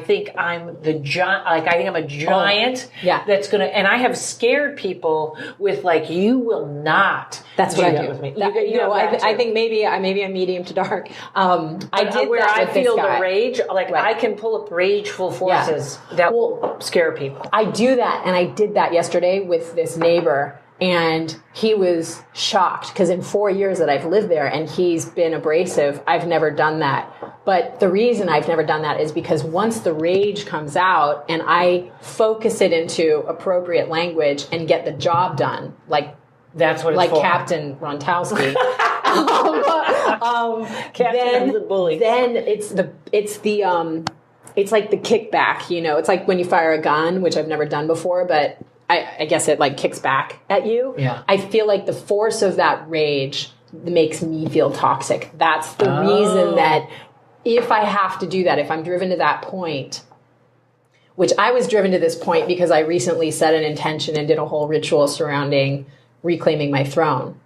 Speaker 2: think I'm the giant, I think I'm a giant that's going to, and I have scared people with you will not.
Speaker 3: That's what I do
Speaker 2: with me.
Speaker 3: I think maybe I'm medium to dark. I did
Speaker 2: where
Speaker 3: that
Speaker 2: I
Speaker 3: with
Speaker 2: feel
Speaker 3: this guy.
Speaker 2: The rage, I can pull up rageful forces that will scare people.
Speaker 3: I do that, and I did that yesterday with this neighbor, and he was shocked because in 4 years that I've lived there and he's been abrasive, I've never done that. But the reason I've never done that is because once the rage comes out and I focus it into appropriate language and get the job done,
Speaker 2: that's what it's for.
Speaker 3: Captain Rontowski.
Speaker 2: Captain of the bully.
Speaker 3: Then it's like the kickback, It's like when you fire a gun, which I've never done before, but I guess it kicks back at you. Yeah. I feel like the force of that rage makes me feel toxic. That's the reason that if I have to do that, if I'm driven to that point, which I was driven to this point because I recently set an intention and did a whole ritual surrounding reclaiming my throne.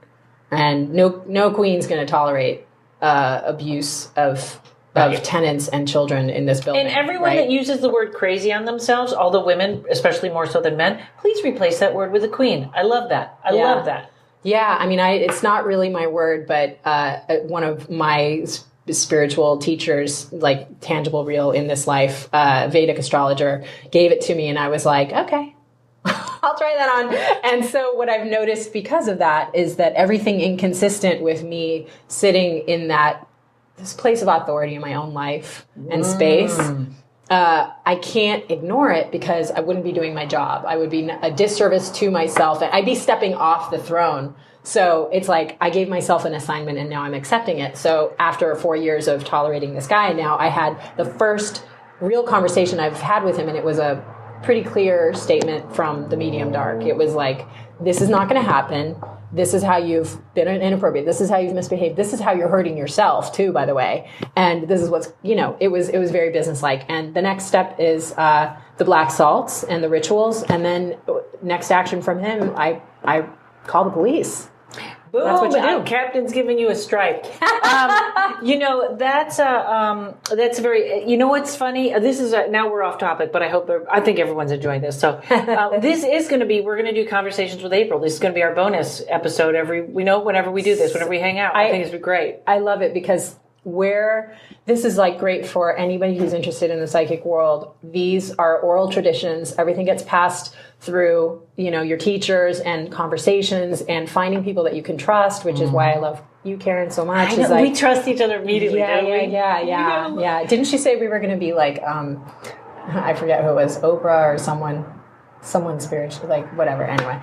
Speaker 3: And no queen's going to tolerate abuse of tenants and children in this building.
Speaker 2: And everyone that uses the word crazy on themselves, all the women, especially more so than men, please replace that word with a queen. I love that. I love that.
Speaker 3: Yeah, I mean, it's not really my word, but one of my spiritual teachers, tangible, real in this life, Vedic astrologer, gave it to me, and I was like, okay, I'll try that on. And so what I've noticed because of that is that everything inconsistent with me sitting in this place of authority in my own life and space, I can't ignore it because I wouldn't be doing my job. I would be a disservice to myself, and I'd be stepping off the throne. So it's I gave myself an assignment and now I'm accepting it. So after 4 years of tolerating this guy, now I had the first real conversation I've had with him, and it was a pretty clear statement from the medium dark. It was this is not going to happen. This is how you've been inappropriate. This is how you've misbehaved. This is how you're hurting yourself too, by the way. And this is what's, it was very businesslike. And the next step is the black salts and the rituals. And then next action from him, I call the police.
Speaker 2: Boom,
Speaker 3: That's what you do.
Speaker 2: Captain's giving you a stripe. That's very. You know what's funny? This is now we're off topic, but I think everyone's enjoying this. So this is going to be. We're going to do conversations with April. This is going to be our bonus episode whenever we do this, whenever we hang out. I think it's great.
Speaker 3: I love it because this is like great for anybody who's interested in the psychic world. These are oral traditions. Everything gets passed through, your teachers and conversations and finding people that you can trust, which is why I love you, Karen, so much.
Speaker 2: We trust each other immediately, don't we?
Speaker 3: Yeah. Didn't she say we were going to be like, I forget who it was, Oprah or someone spiritual, like whatever. Anyway.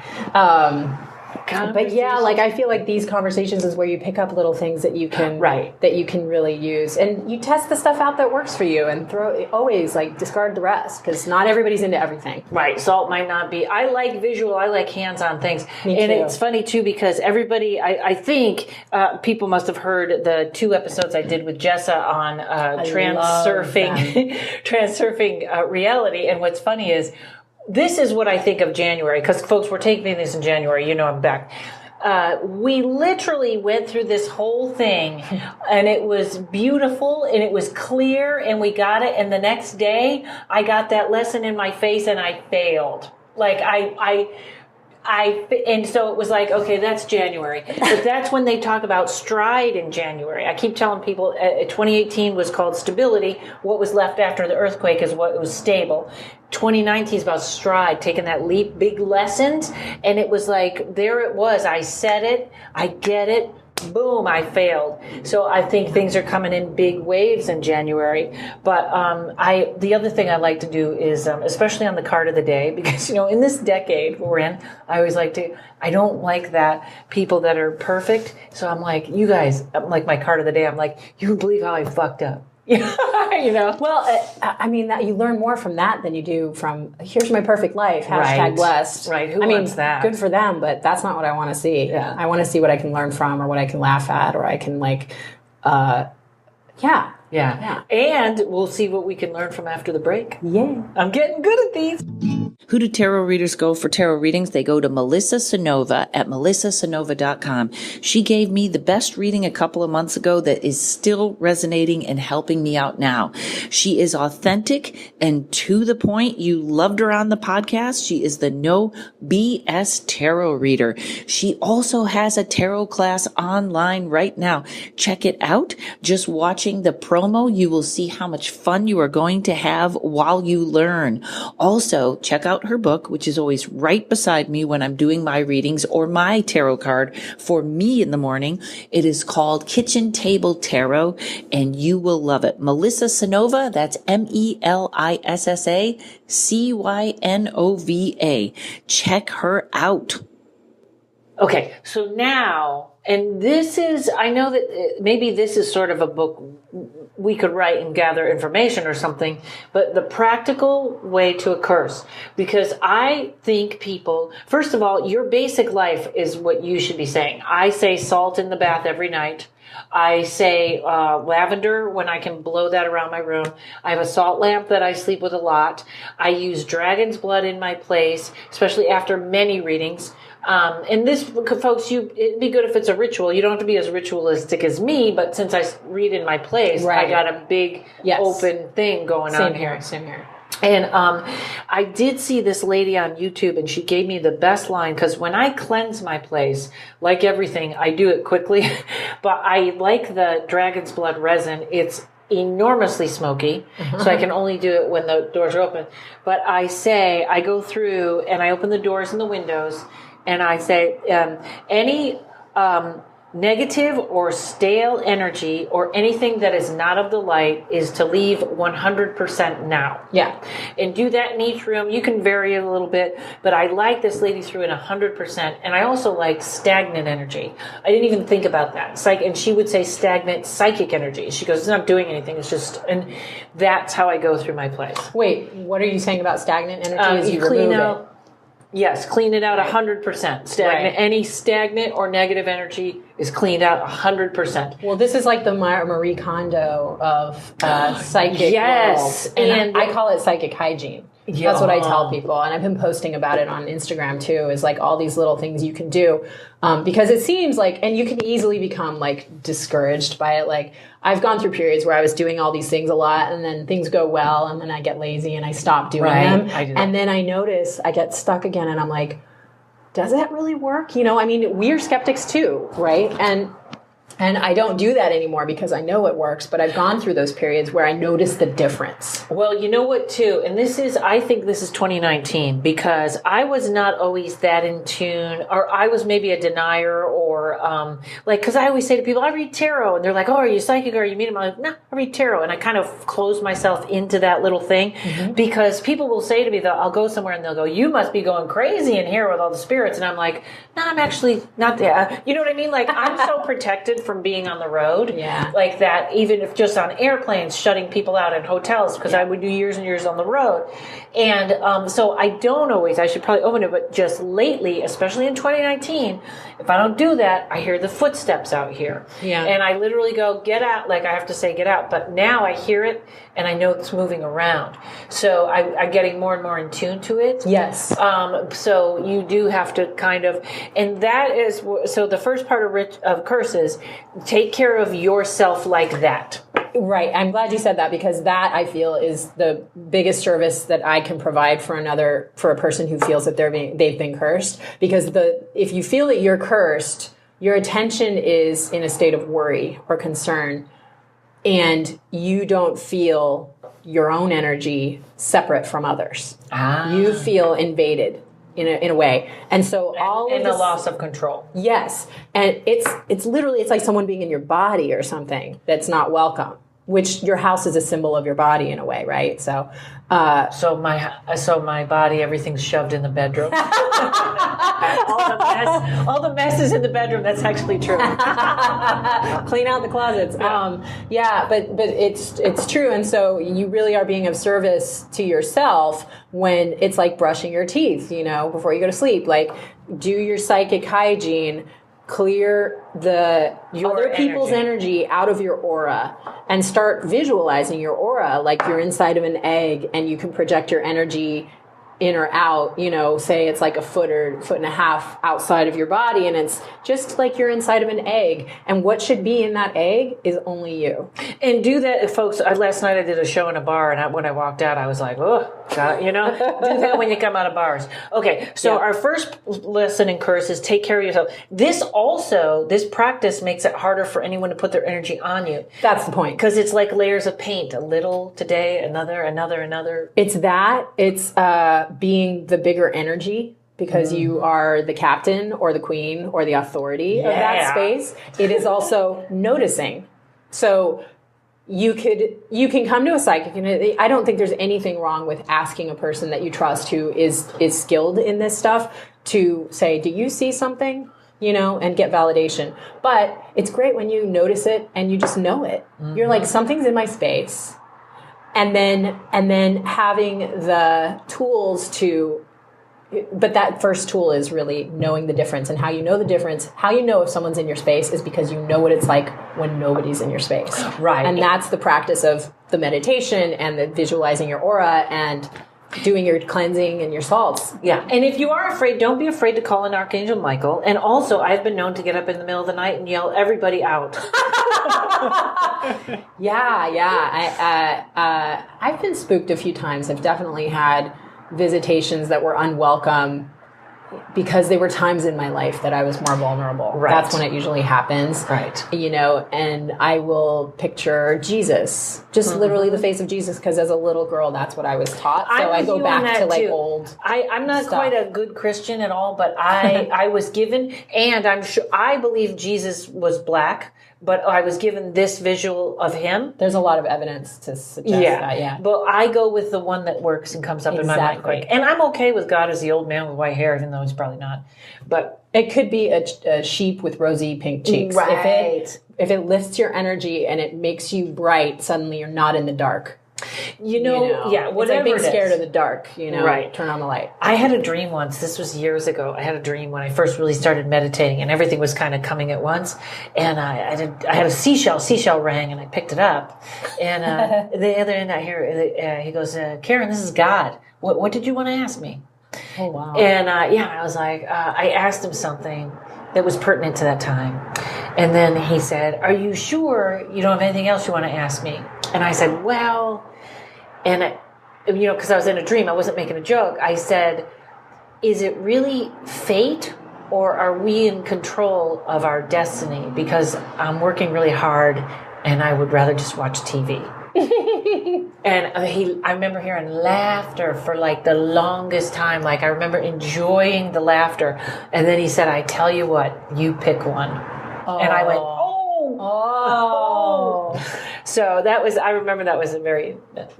Speaker 3: But yeah, like I feel like these conversations is where you pick up little things that you can really use, and you test the stuff out that works for you, and always like discard the rest because not everybody's into everything.
Speaker 2: Right, salt might not be. I like visual. I like hands-on things, and it's funny too because everybody. I think people must have heard the 2 episodes I did with Jessa on transurfing reality, and what's funny is. This is what I think of January, because folks, we're taking this in January. I'm back. We literally went through this whole thing, and it was beautiful, and it was clear, and we got it. And the next day, I got that lesson in my face, and I failed. Like and so it was like, okay, that's January. But that's when they talk about stride in January. I keep telling people 2018 was called stability. What was left after the earthquake is what was stable. 2019 is about stride, taking that leap, big lessons. And it was like, there it was. I said it. I get it. Boom, I failed. So I think things are coming in big waves in January. But the other thing I like to do is, especially on the card of the day, because, in this decade we're in, I don't like that people that are perfect. So I'm like, you guys, I'm like my card of the day. I'm like, you can believe how I fucked up.
Speaker 3: Well, I mean, that you learn more from that than you do from here's my perfect life, #blessed.
Speaker 2: Right. Who wants that?
Speaker 3: Good for them, but that's not what I want to see.
Speaker 2: Yeah.
Speaker 3: I want to see what I can learn from or what I can laugh at or I can
Speaker 2: Yeah. And we'll see what we can learn from after the break.
Speaker 3: Yeah.
Speaker 2: I'm getting good at these. Who do tarot readers go for tarot readings? They go to Melissa Sonova at melissasonova.com. She gave me the best reading a couple of months ago that is still resonating and helping me out now. She is authentic and to the point. You loved her on the podcast. She is the no BS tarot reader. She also has a tarot class online right now. Check it out. Just watching the promo, you will see how much fun you are going to have while you learn. Also, check out her book, which is always right beside me when I'm doing my readings or my tarot card for me in the morning. It is called Kitchen Table Tarot, and you will love it. Melissa Sonova, that's MELISSACYNOVA. Check her out. Okay, so now, and this is, I know that maybe this is sort of a book we could write and gather information or something, but the practical way to a curse. Because I think people, first of all, your basic life is what you should be saying. I say salt in the bath every night. I say lavender when I can blow that around my room. I have a salt lamp that I sleep with a lot. I use dragon's blood in my place, especially after many readings. And this, folks, it'd be good if it's a ritual. You don't have to be as ritualistic as me, but since I read in my place, right. I got a big open thing going on here.
Speaker 3: Same here.
Speaker 2: And I did see this lady on YouTube, and she gave me the best line, because when I cleanse my place, like everything, I do it quickly, but I like the dragon's blood resin. It's enormously smoky, so I can only do it when the doors are open. But I go through and I open the doors and the windows, and I say, any negative or stale energy or anything that is not of the light is to leave 100% now.
Speaker 3: Yeah.
Speaker 2: And do that in each room. You can vary it a little bit, but I like this lady threw in 100%. And I also like stagnant energy. I didn't even think about that. And she would say stagnant psychic energy. She goes, it's not doing anything. It's just, and that's how I go through my place.
Speaker 3: Wait, what are you saying about stagnant energy?
Speaker 2: You clean out. Yes, clean it out 100%. Stagnant.
Speaker 3: Right.
Speaker 2: Any stagnant or negative energy is cleaned out 100%.
Speaker 3: Well, this is like the Marie Kondo of psychic
Speaker 2: yes,
Speaker 3: world. And I call it psychic hygiene. That's what I tell people. And I've been posting about it on Instagram too, is like all these little things you can do. Because it seems like, and you can easily become like discouraged by it. Like I've gone through periods where I was doing all these things a lot and then things go well and then I get lazy and I stop doing them. And then I notice I get stuck again and I'm like, does that really work? You know, I mean, we're skeptics too, right? And I don't do that anymore because I know it works, but I've gone through those periods where I notice the difference.
Speaker 2: Well, you know what, too? And I think this is 2019 because I was not always that in tune, or I was maybe a denier or because I always say to people, I read tarot. And they're like, oh, are you psychic or are you medium? I'm like, no, I read tarot. And I kind of close myself into that little thing because people will say to me, that I'll go somewhere and they'll go, you must be going crazy in here with all the spirits. And I'm like, no, I'm actually not there. You know what I mean? Like, I'm so protected from being on the road.
Speaker 3: Yeah.
Speaker 2: Like that, even if just on airplanes, shutting people out in hotels, because I would do years and years on the road. And so I don't always, I should probably open it, but just lately, especially in 2019, if I don't do that, I hear the footsteps out here.
Speaker 3: Yeah.
Speaker 2: And I literally go, get out. Like I have to say, get out. But now I hear it and I know it's moving around. So I'm getting more and more in tune to it.
Speaker 3: Yes.
Speaker 2: So you do have to kind of, and that is, so the first part of curses, take care of yourself like that.
Speaker 3: Right. I'm glad you said that because that I feel is the biggest service that I can provide for a person who feels that they've been cursed. Because if you feel that you're cursed, your attention is in a state of worry or concern, and you don't feel your own energy separate from others. You feel invaded in a way. And so
Speaker 2: the loss of control.
Speaker 3: Yes. And it's literally, it's like someone being in your body or something that's not welcome, which your house is a symbol of your body in a way, right? So
Speaker 2: my body, everything's shoved in the bedroom. all the mess is in the bedroom. That's actually true.
Speaker 3: Clean out the closets. But it's true. And so you really are being of service to yourself when it's like brushing your teeth, you know, before you go to sleep. Like, do your psychic hygiene, clear your other people's energy out of your aura, and start visualizing your aura like you're inside of an egg and you can project your energy in or out, you know, say it's like a foot or foot and a half outside of your body, and it's just like you're inside of an egg, and what should be in that egg is only you.
Speaker 2: And do that, folks. Last night I did a show in a bar, and when I walked out, I was like, oh, God, you know, do that when you come out of bars. Okay, so our first lesson in curse is take care of yourself. This practice makes it harder for anyone to put their energy on you.
Speaker 3: That's the point.
Speaker 2: Because it's like layers of paint, a little today, another.
Speaker 3: It's that. It's being the bigger energy because you are the captain or the queen or the authority of that space. It is also noticing. So you can come to a psychic, and I don't think there's anything wrong with asking a person that you trust who is skilled in this stuff to say, do you see something? You know, and get validation. But it's great when you notice it and you just know it. You're like, something's in my space. And then having the tools but that first tool is really knowing the difference. And how you know the difference, how you know if someone's in your space is because you know what it's like when nobody's in your space.
Speaker 2: Right.
Speaker 3: And that's the practice of the meditation and the visualizing your aura and doing your cleansing and your salts.
Speaker 2: Yeah. And if you are afraid, don't be afraid to call in Archangel Michael. And also, I've been known to get up in the middle of the night and yell everybody out.
Speaker 3: I've been spooked a few times. I've definitely had visitations that were unwelcome because there were times in my life that I was more vulnerable.
Speaker 2: Right.
Speaker 3: That's when it usually happens.
Speaker 2: Right.
Speaker 3: You know, and I will picture Jesus, just literally the face of Jesus, because as a little girl, that's what I was taught. So I go back to like old
Speaker 2: I'm not
Speaker 3: stuff.
Speaker 2: quite a good Christian at all, but I was given, and I'm sure, I believe Jesus was black, but I was given this visual of him.
Speaker 3: There's a lot of evidence to suggest that, yeah.
Speaker 2: But I go with the one that works and comes up in my mind quick. And I'm okay with God as the old man with white hair, even though he's probably not. But
Speaker 3: it could be a sheep with rosy pink cheeks.
Speaker 2: Right.
Speaker 3: If it lifts your energy and it makes you bright, suddenly you're not in the dark.
Speaker 2: Yeah, whatever
Speaker 3: it's like being
Speaker 2: it
Speaker 3: scared
Speaker 2: is.
Speaker 3: of the dark,
Speaker 2: Right.
Speaker 3: Turn on the light.
Speaker 2: I had a dream once. This was years ago. I had a dream when I first really started meditating, and everything was kind of coming at once. And I had a seashell rang, and I picked it up. And the other end, I hear he goes, "Karen, this is God. What did you want to ask me?"
Speaker 3: Oh wow!
Speaker 2: And I was like, I asked him something that was pertinent to that time, and then he said, "Are you sure you don't have anything else you want to ask me?" And I said, "Well," and because I was in a dream, I wasn't making a joke. I said, "Is it really fate, or are we in control of our destiny? Because I'm working really hard, and I would rather just watch TV." And I remember hearing laughter for like the longest time. Like I remember enjoying the laughter. And then he said, "I tell you what, you pick one." And I went, oh. So I remember that was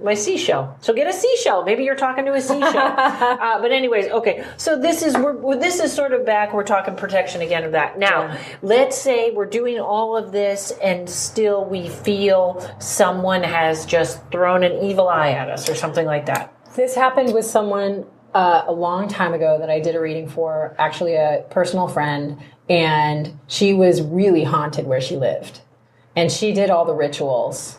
Speaker 2: my seashell. So get a seashell. Maybe you're talking to a seashell. But anyways, okay. So this is sort of back. We're talking protection again of that. Now, let's say we're doing all of this and still we feel someone has just thrown an evil eye at us or something like that.
Speaker 3: This happened with someone a long time ago that I did a reading for, actually a personal friend, and she was really haunted where she lived. And she did all the rituals.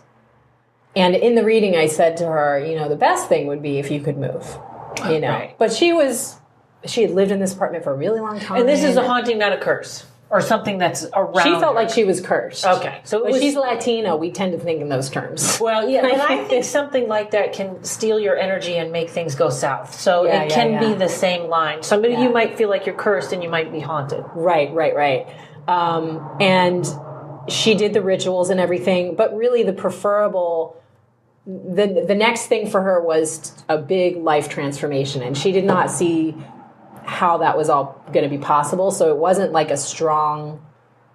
Speaker 3: And in the reading, I said to her, the best thing would be if you could move, Right. But she had lived in this apartment for a really long time.
Speaker 2: And this is a haunting, not a curse, or something that's around.
Speaker 3: She felt
Speaker 2: her.
Speaker 3: like she was cursed.
Speaker 2: Okay. So
Speaker 3: she's Latino. We tend to think in those terms.
Speaker 2: Well, yeah, and I think something like that can steal your energy and make things go south. So it can be the same line. Somebody you might feel like you're cursed and you might be haunted.
Speaker 3: Right. And she did the rituals and everything, but really the next thing for her was a big life transformation, and she did not see how that was all going to be possible. So it wasn't like a strong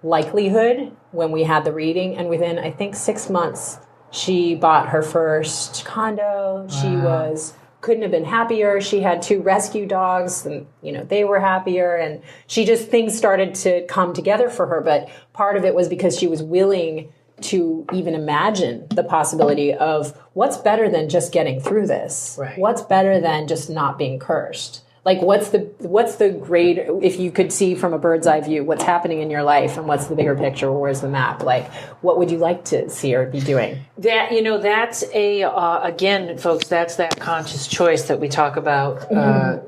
Speaker 3: likelihood when we had the reading. And within, I think, 6 months, she bought her first condo. Wow. She couldn't have been happier. She had 2 rescue dogs, and they were happier, and things started to come together for her. But part of it was because she was willing to even imagine the possibility of what's better than just getting through this.
Speaker 2: Right.
Speaker 3: What's better than just not being cursed? Like, what's the great, if you could see from a bird's eye view what's happening in your life, and what's the bigger picture, where's the map? Like, what would you like to see or be doing?
Speaker 2: That, that's again, folks, that's that conscious choice that we talk about,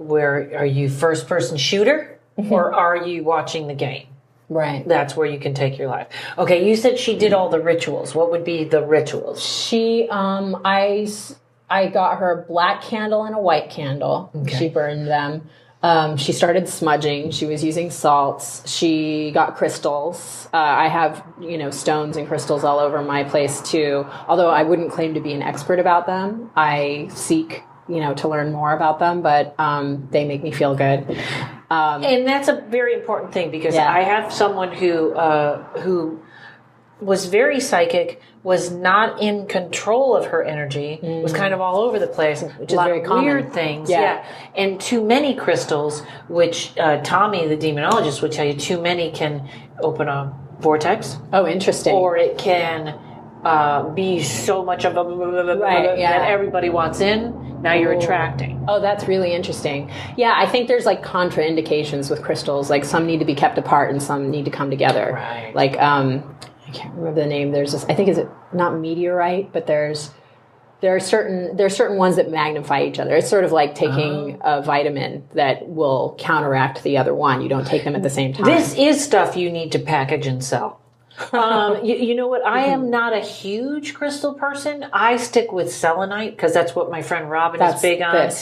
Speaker 2: where are you first person shooter or are you watching the game?
Speaker 3: Right.
Speaker 2: That's where you can take your life. Okay, you said she did all the rituals. What would be the rituals?
Speaker 3: She, I got her a black candle and a white candle. Okay. She burned them. She started smudging. She was using salts. She got crystals. I have, stones and crystals all over my place too. Although I wouldn't claim to be an expert about them. I seek, to learn more about them, but they make me feel good.
Speaker 2: And that's a very important thing, because I have someone who was very psychic, was not in control of her energy, was kind of all over the place, which is very common. Weird things, and too many crystals, which Tommy, the demonologist, would tell you, too many can open a vortex.
Speaker 3: Oh, interesting.
Speaker 2: Or it can be so much of a that everybody wants in. Now you're attracting.
Speaker 3: Oh, that's really interesting. Yeah, I think there's like contraindications with crystals. Like some need to be kept apart and some need to come together.
Speaker 2: Right.
Speaker 3: Like I can't remember the name. There's this. I think, is it not meteorite? But there are certain ones that magnify each other. It's sort of like taking a vitamin that will counteract the other one. You don't take them at the same time.
Speaker 2: This is stuff you need to package and sell. You know what? I am not a huge crystal person. I stick with selenite because that's what my friend Robin is big on. That's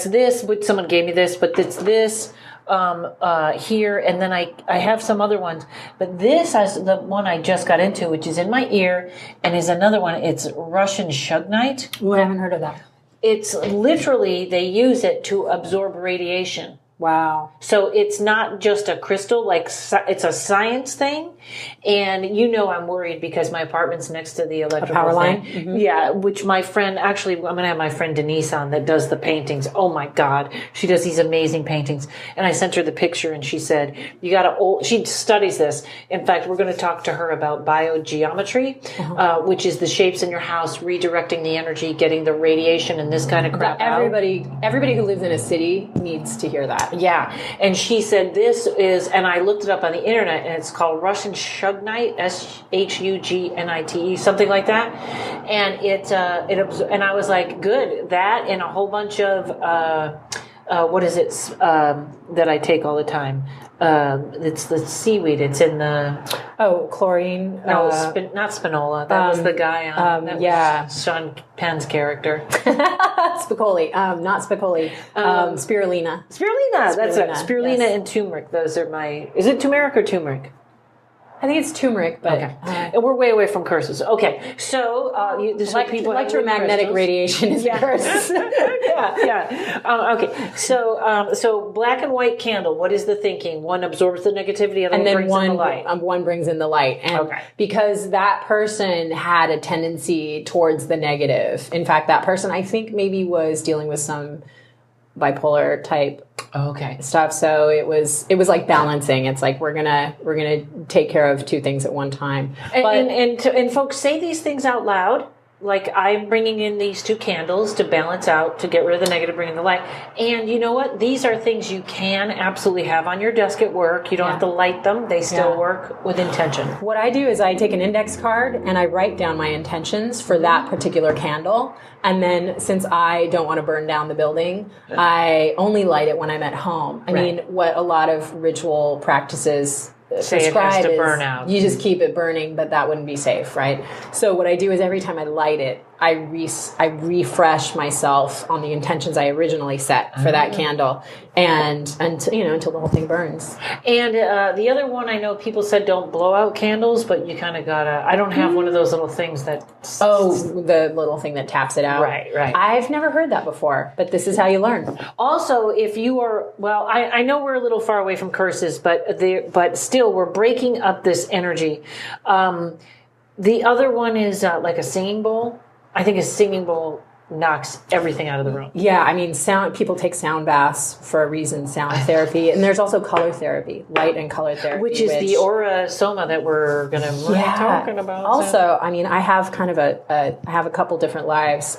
Speaker 2: this. Someone gave me this, but it's this here, and then I have some other ones. But this is the one I just got into, which is in my ear, and is another one. It's Russian shugnite.
Speaker 3: Oh, I haven't heard of that.
Speaker 2: It's literally, they use it to absorb radiation.
Speaker 3: Wow.
Speaker 2: So it's not just a crystal, like it's a science thing. And you know I'm worried because my apartment's next to the electrical
Speaker 3: power line?
Speaker 2: thing. Mm-hmm. Yeah, which my friend, actually, I'm going to have my friend Denise on that does the paintings. Oh my God. She does these amazing paintings. And I sent her the picture and she said, she studies this. In fact, we're going to talk to her about biogeometry, which is the shapes in your house, redirecting the energy, getting the radiation and this kind of crap out.
Speaker 3: Everybody who lives in a city needs to hear that.
Speaker 2: Yeah. And she said this is, and I looked it up on the internet, and it's called Russian Shugnite, Shugnite, something like that. And and I was like, good, that and a whole bunch of, what is it, that I take all the time? It's the seaweed. It's in the...
Speaker 3: Oh, chlorine.
Speaker 2: No, not spinola. That was the guy on... that was Sean Penn's character.
Speaker 3: Spicoli. Not Spicoli. Spirulina.
Speaker 2: Spirulina, that's it. Spirulina
Speaker 3: yes.
Speaker 2: and turmeric. Those are my... Is it turmeric or turmeric?
Speaker 3: I think it's turmeric, but...
Speaker 2: Okay. And we're way away from curses. Okay. So,
Speaker 3: electromagnetic radiation is a curse.
Speaker 2: yeah. Okay. So black and white candle, what is the thinking? One absorbs the negativity, and then brings in the light.
Speaker 3: One brings in the light. And because that person had a tendency towards the negative. In fact, that person, I think, maybe was dealing with some bipolar type stuff. So it was like balancing. It's like we're gonna take care of two things at one time.
Speaker 2: And folks, say these things out loud. Like, I'm bringing in these two candles to balance out, to get rid of the negative, bring in the light. And you know what? These are things you can absolutely have on your desk at work. You don't have to light them. They still work with intention.
Speaker 3: What I do is I take an index card and I write down my intentions for that particular candle. And then since I don't want to burn down the building, I only light it when I'm at home. I mean, what a lot of ritual practices
Speaker 2: say it has to burn out.
Speaker 3: You just keep it burning, but that wouldn't be safe, right? So what I do is every time I light it, I refresh myself on the intentions I originally set for that candle, and until the whole thing burns.
Speaker 2: And the other one, I know people said don't blow out candles, but you kind of gotta. I don't have one of those little things that.
Speaker 3: The little thing that taps it out.
Speaker 2: Right.
Speaker 3: I've never heard that before, but this is how you learn.
Speaker 2: Also, if you are I know we're a little far away from curses, but still we're breaking up this energy. The other one is like a singing bowl. I think a singing bowl knocks everything out of the room.
Speaker 3: Yeah, I mean, people take sound baths for a reason, sound therapy. And there's also color therapy, light and color therapy.
Speaker 2: Which is the aura soma that we're going to be talking about.
Speaker 3: Also, I mean, I have I have a couple different lives.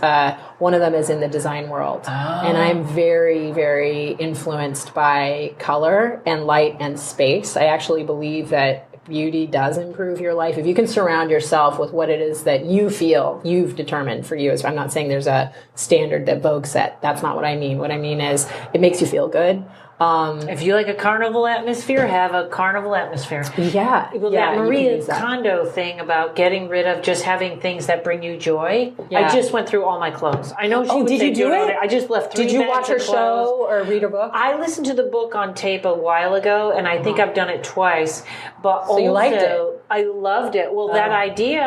Speaker 3: One of them is in the design world. Oh. And I'm very, very influenced by color and light and space. I actually believe that beauty does improve your life. If you can surround yourself with what it is that you feel you've determined for you. I'm not saying there's a standard that Vogue set. That's not what I mean. What I mean is it makes you feel good.
Speaker 2: If you like a carnival atmosphere, have a carnival atmosphere.
Speaker 3: Yeah.
Speaker 2: Well, that Marie Kondo thing about getting rid of just having things that bring you joy. Yeah. I just went through all my clothes. I know she would
Speaker 3: did
Speaker 2: say
Speaker 3: you do it?
Speaker 2: I just left 3 bags of clothes.
Speaker 3: Did you watch her show or read her book?
Speaker 2: I listened to the book on tape a while ago, and I think I've done it twice. But
Speaker 3: so you liked it?
Speaker 2: I loved it. Well, that idea,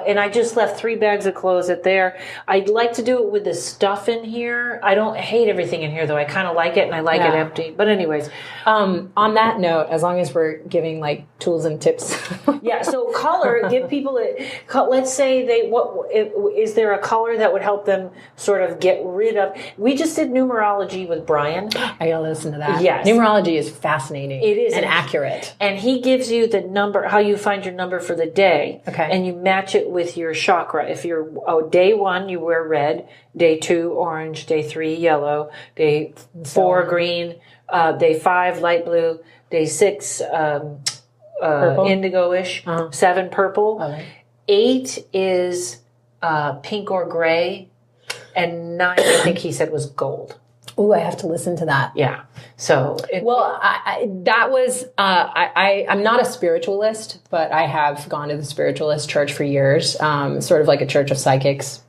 Speaker 2: and I just left 3 bags of clothes at there. I'd like to do it with the stuff in here. I don't hate everything in here, though. I kind of like it, and I like it empty. But anyways.
Speaker 3: On that note, as long as we're giving, like, tools and tips.
Speaker 2: Yeah, so color, give people let's say is there a color that would help them sort of get rid of, we just did numerology with Brian.
Speaker 3: I gotta listen to that.
Speaker 2: Yes.
Speaker 3: Numerology is fascinating.
Speaker 2: It is.
Speaker 3: And accurate.
Speaker 2: And he gives you the number, how you find your number for the day.
Speaker 3: Okay.
Speaker 2: And you match it with your chakra. If you're, day 1, you wear red, day 2, orange, day 3, yellow, day 4, green, day 5, light blue, day 6, indigo-ish, 7, purple, 8 is pink or gray, and 9, I think he said, was gold.
Speaker 3: Ooh, I have to listen to that.
Speaker 2: Yeah. So,
Speaker 3: I'm not a spiritualist, but I have gone to the spiritualist church for years, sort of like a church of psychics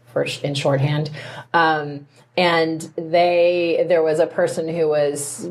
Speaker 3: in shorthand. And there was a person who was,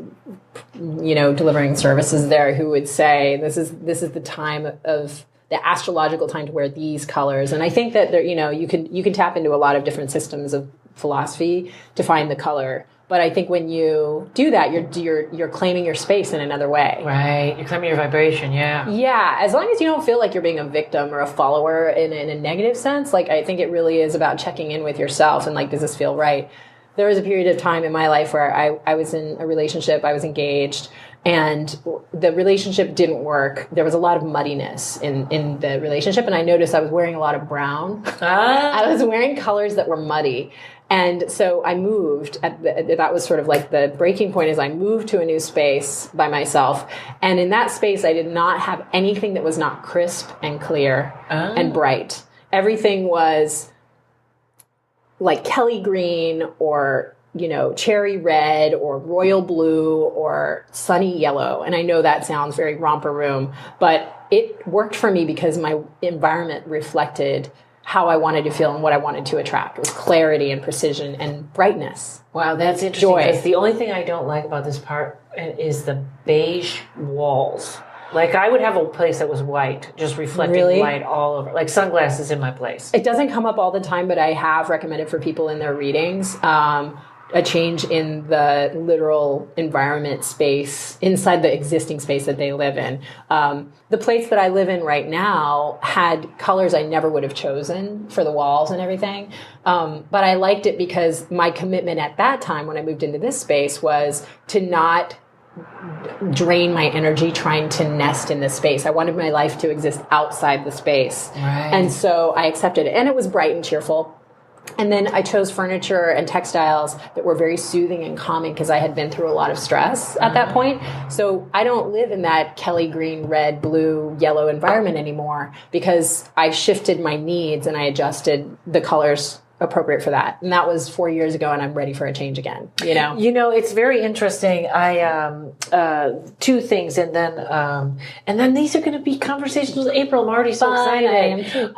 Speaker 3: delivering services there who would say, this is the time of the astrological time to wear these colors. And I think that there, you can tap into a lot of different systems of philosophy to find the color But I think when you do that, you're claiming your space in another way.
Speaker 2: Right. You're claiming your vibration. Yeah.
Speaker 3: Yeah. As long as you don't feel like you're being a victim or a follower in a negative sense, like I think it really is about checking in with yourself and like, does this feel right? There was a period of time in my life where I was in a relationship, I was engaged, and the relationship didn't work. There was a lot of muddiness in the relationship, and I noticed I was wearing a lot of brown. I was wearing colors that were muddy. And so I moved. That was sort of like the breaking point is I moved to a new space by myself. And in that space, I did not have anything that was not crisp and clear and bright. Everything was like Kelly green or, cherry red or royal blue or sunny yellow. And I know that sounds very romper room, but it worked for me because my environment reflected how I wanted to feel and what I wanted to attract. It was clarity and precision and brightness.
Speaker 2: Wow, that's interesting. Because the only thing I don't like about this part is the beige walls. Like, I would have a place that was white, just reflecting white all over. Like sunglasses in my place.
Speaker 3: It doesn't come up all the time, but I have recommended for people in their readings a change in the literal environment space inside the existing space that they live in. The place that I live in right now had colors I never would have chosen for the walls and everything. But I liked it because my commitment at that time when I moved into this space was to not drain my energy trying to nest in this space. I wanted my life to exist outside the space.
Speaker 2: Right.
Speaker 3: And so I accepted it. And it was bright and cheerful. And then I chose furniture and textiles that were very soothing and calming because I had been through a lot of stress at that point. So I don't live in that Kelly green, red, blue, yellow environment anymore because I shifted my needs and I adjusted the colors appropriate for that. And that was 4 years ago, and I'm ready for a change again,
Speaker 2: it's very interesting. I two things, and then these are going to be conversations with April. I'm already so excited.
Speaker 3: I am too.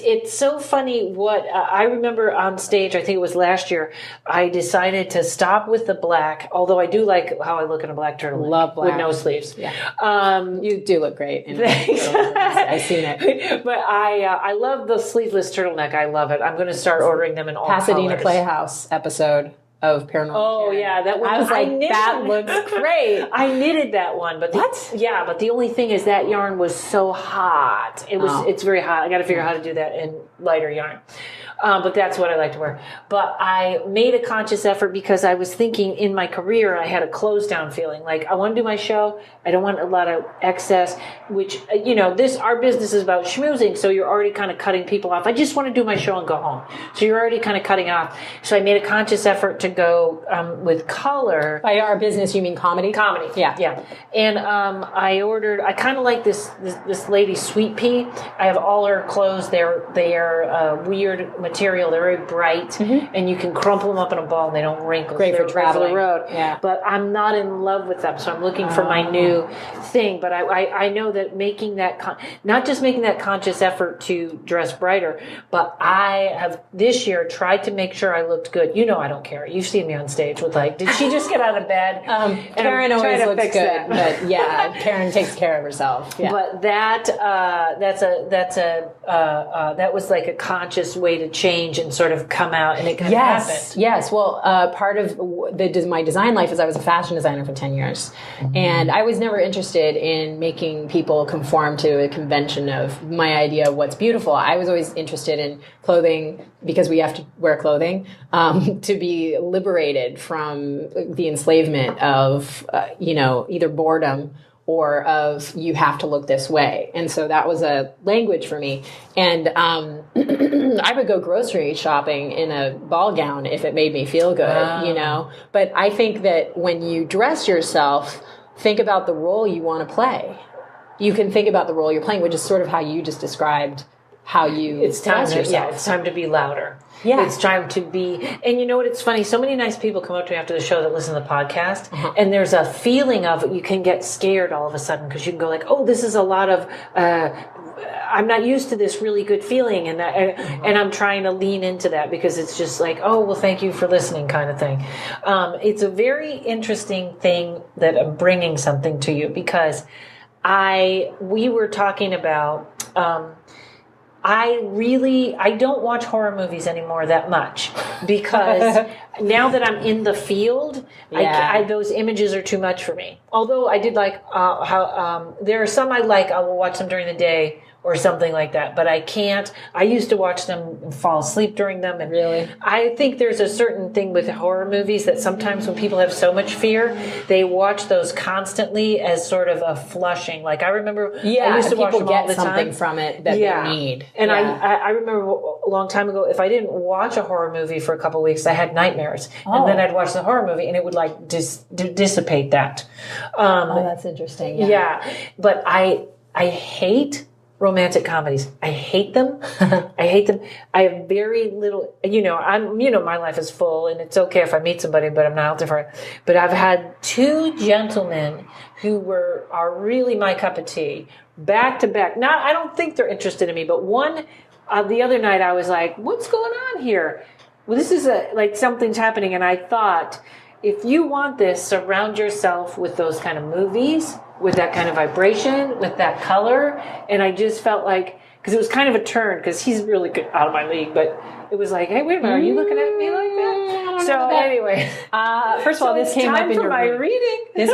Speaker 2: It's so funny what I remember on stage. I think it was last year. I decided to stop with the black, although I do like how I look in a black turtleneck.
Speaker 3: Love black
Speaker 2: with no sleeves.
Speaker 3: Yeah. You do look great.
Speaker 2: Thanks.
Speaker 3: I've seen it.
Speaker 2: But I love the sleeveless turtleneck. I love it. I'm going to start ordering them in all
Speaker 3: Pasadena
Speaker 2: colors.
Speaker 3: Playhouse episode of Paranormal.
Speaker 2: Oh,
Speaker 3: Karen.
Speaker 2: yeah, that one.
Speaker 3: I was like, that looks great.
Speaker 2: I knitted that one, but but the only thing is that yarn was so hot. It's very hot. I got to figure out how to do that in lighter yarn. But that's what I like to wear. But I made a conscious effort because I was thinking in my career, I had a closed down feeling. Like, I want to do my show. I don't want a lot of excess, which, our business is about schmoozing. So you're already kind of cutting people off. I just want to do my show and go home. So you're already kind of cutting off. So I made a conscious effort to go with color.
Speaker 3: By our business, you mean comedy?
Speaker 2: Comedy.
Speaker 3: Yeah.
Speaker 2: And I kind of like this lady, Sweet Pea. I have all her clothes. They are weird material. They're very bright, and you can crumple them up in a ball and they don't wrinkle.
Speaker 3: Great for traveling.
Speaker 2: The road.
Speaker 3: Yeah.
Speaker 2: But I'm not in love with them, so I'm looking for my new thing. But I know that making that not just making that conscious effort to dress brighter, but I have this year tried to make sure I looked good. I don't care. You've seen me on stage with did she just get out of bed?
Speaker 3: Karen always looks good, but yeah, Karen takes care of herself. Yeah.
Speaker 2: But that was like a conscious way to change and sort of come out, and it kind of happened.
Speaker 3: Yes. Well, part of my design life is I was a fashion designer for 10 years. And I was never interested in making people conform to a convention of my idea of what's beautiful. I was always interested in clothing, because we have to wear clothing, to be liberated from the enslavement of, either boredom or of you have to look this way. And so that was a language for me. And I would go grocery shopping in a ball gown if it made me feel good, But I think that when you dress yourself, think about the role you want to play. You can think about the role you're playing, which is sort of how you just described how you dress yourself.
Speaker 2: Yeah, it's time to be louder.
Speaker 3: Yeah.
Speaker 2: It's time to be, and you know what, it's funny, so many nice people come up to me after the show that listen to the podcast, and there's a feeling of, you can get scared all of a sudden, because you can go like, oh, this is a lot of, I'm not used to this really good feeling, and and I'm trying to lean into that, because it's just like, oh, well, thank you for listening kind of thing. It's a very interesting thing that I'm bringing something to you, because we were talking about, I don't watch horror movies anymore that much because now that I'm in the field, those images are too much for me. Although I did like how there are some I like. I will watch them during the day or something like that. But I can't. I used to watch them and fall asleep during them. And
Speaker 3: really,
Speaker 2: I think there's a certain thing with horror movies that sometimes when people have so much fear, they watch those constantly as sort of a flushing. Like I remember, I used to watch them all the time.
Speaker 3: Something from it that they need.
Speaker 2: And I remember a long time ago, if I didn't watch a horror movie for a couple of weeks, I had nightmares, and then I'd watch the horror movie, and it would like dissipate that.
Speaker 3: That's interesting.
Speaker 2: Yeah, but I hate romantic comedies. I hate them. I hate them. I have very little, my life is full and it's okay if I meet somebody, but I'm not out there for it. But I've had two gentlemen who are really my cup of tea back to back. Now, I don't think they're interested in me, but one, the other night I was like, what's going on here? Well, this is like something's happening. And I thought, if you want this, surround yourself with those kind of movies, with that kind of vibration, with that color. And I just felt like, because it was kind of a turn, because he's really good, out of my league, but it was like, hey, wait a minute, are you looking at me like that? So anyway,
Speaker 3: first of all, this came up in your
Speaker 2: reading.
Speaker 3: This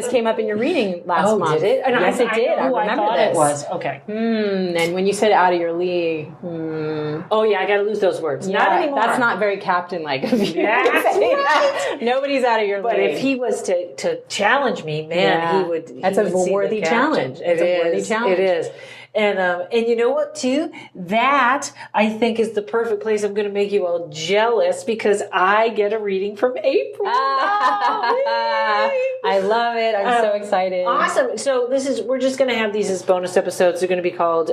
Speaker 3: came up in your reading last month.
Speaker 2: Did it? And
Speaker 3: yes, it did. I remember this.
Speaker 2: It was okay.
Speaker 3: And when you said out of your league,
Speaker 2: oh yeah, I got to lose those words.
Speaker 3: Yeah,
Speaker 2: not anymore.
Speaker 3: That's not very captain-like of you.
Speaker 2: That's right.
Speaker 3: Nobody's out of your league.
Speaker 2: But if he was to challenge me, man, he would.
Speaker 3: That's a worthy challenge.
Speaker 2: It is. And you know what, too? That, I think, is the perfect place. I'm going to make you all jealous because I get a reading from April.
Speaker 3: I love it. I'm so excited.
Speaker 2: Awesome. So we're just going to have these as bonus episodes. They're going to be called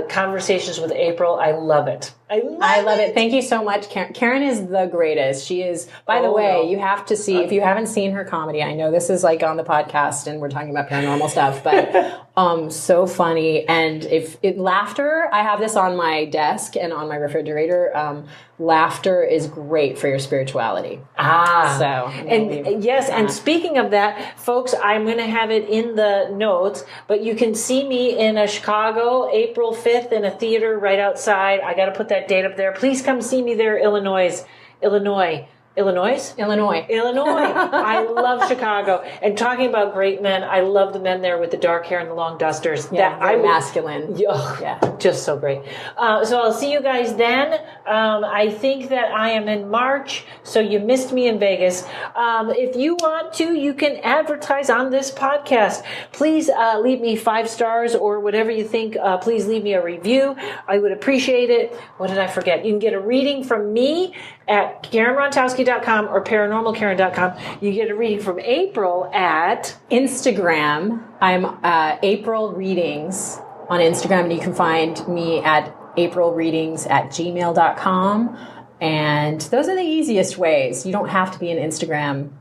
Speaker 2: Conversations with April. I love it. I love it.
Speaker 3: Thank you so much, Karen. Karen is the greatest. She is, by the way, you have to see, if you haven't seen her comedy, I know this is like on the podcast and we're talking about paranormal stuff, but so funny. And laughter, I have this on my desk and on my refrigerator. Laughter is great for your spirituality.
Speaker 2: And speaking of that, folks, I'm going to have it in the notes, but you can see me in Chicago, April 5th in a theater right outside. I got to put that date up there. Please come see me there, Illinois. I love Chicago. And talking about great men, I love the men there with the dark hair and the long dusters.
Speaker 3: Yeah, masculine.
Speaker 2: Just so great. So I'll see you guys then. I think that I am in March, so you missed me in Vegas. If you want to, you can advertise on this podcast. Please leave me 5 stars or whatever you think. Please leave me a review. I would appreciate it. What did I forget? You can get a reading from me at karenrontowski.com or paranormalkaren.com. You get a reading from April at
Speaker 3: Instagram. I'm April Readings on Instagram, and you can find me at aprilreadings@gmail.com. And those are the easiest ways. You don't have to be an Instagram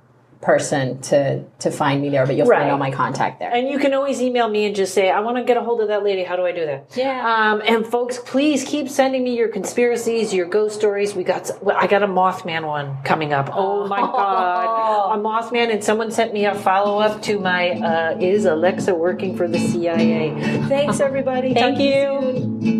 Speaker 3: person to find me there, but you'll find all my contact there. And you can always email me and just say, I want to get a hold of that lady. How do I do that? Yeah. And folks, please keep sending me your conspiracies, your ghost stories. I got a Mothman one coming up. Oh my God. A Mothman, and someone sent me a follow-up to my, is Alexa working for the CIA? Thanks, everybody. Thank you.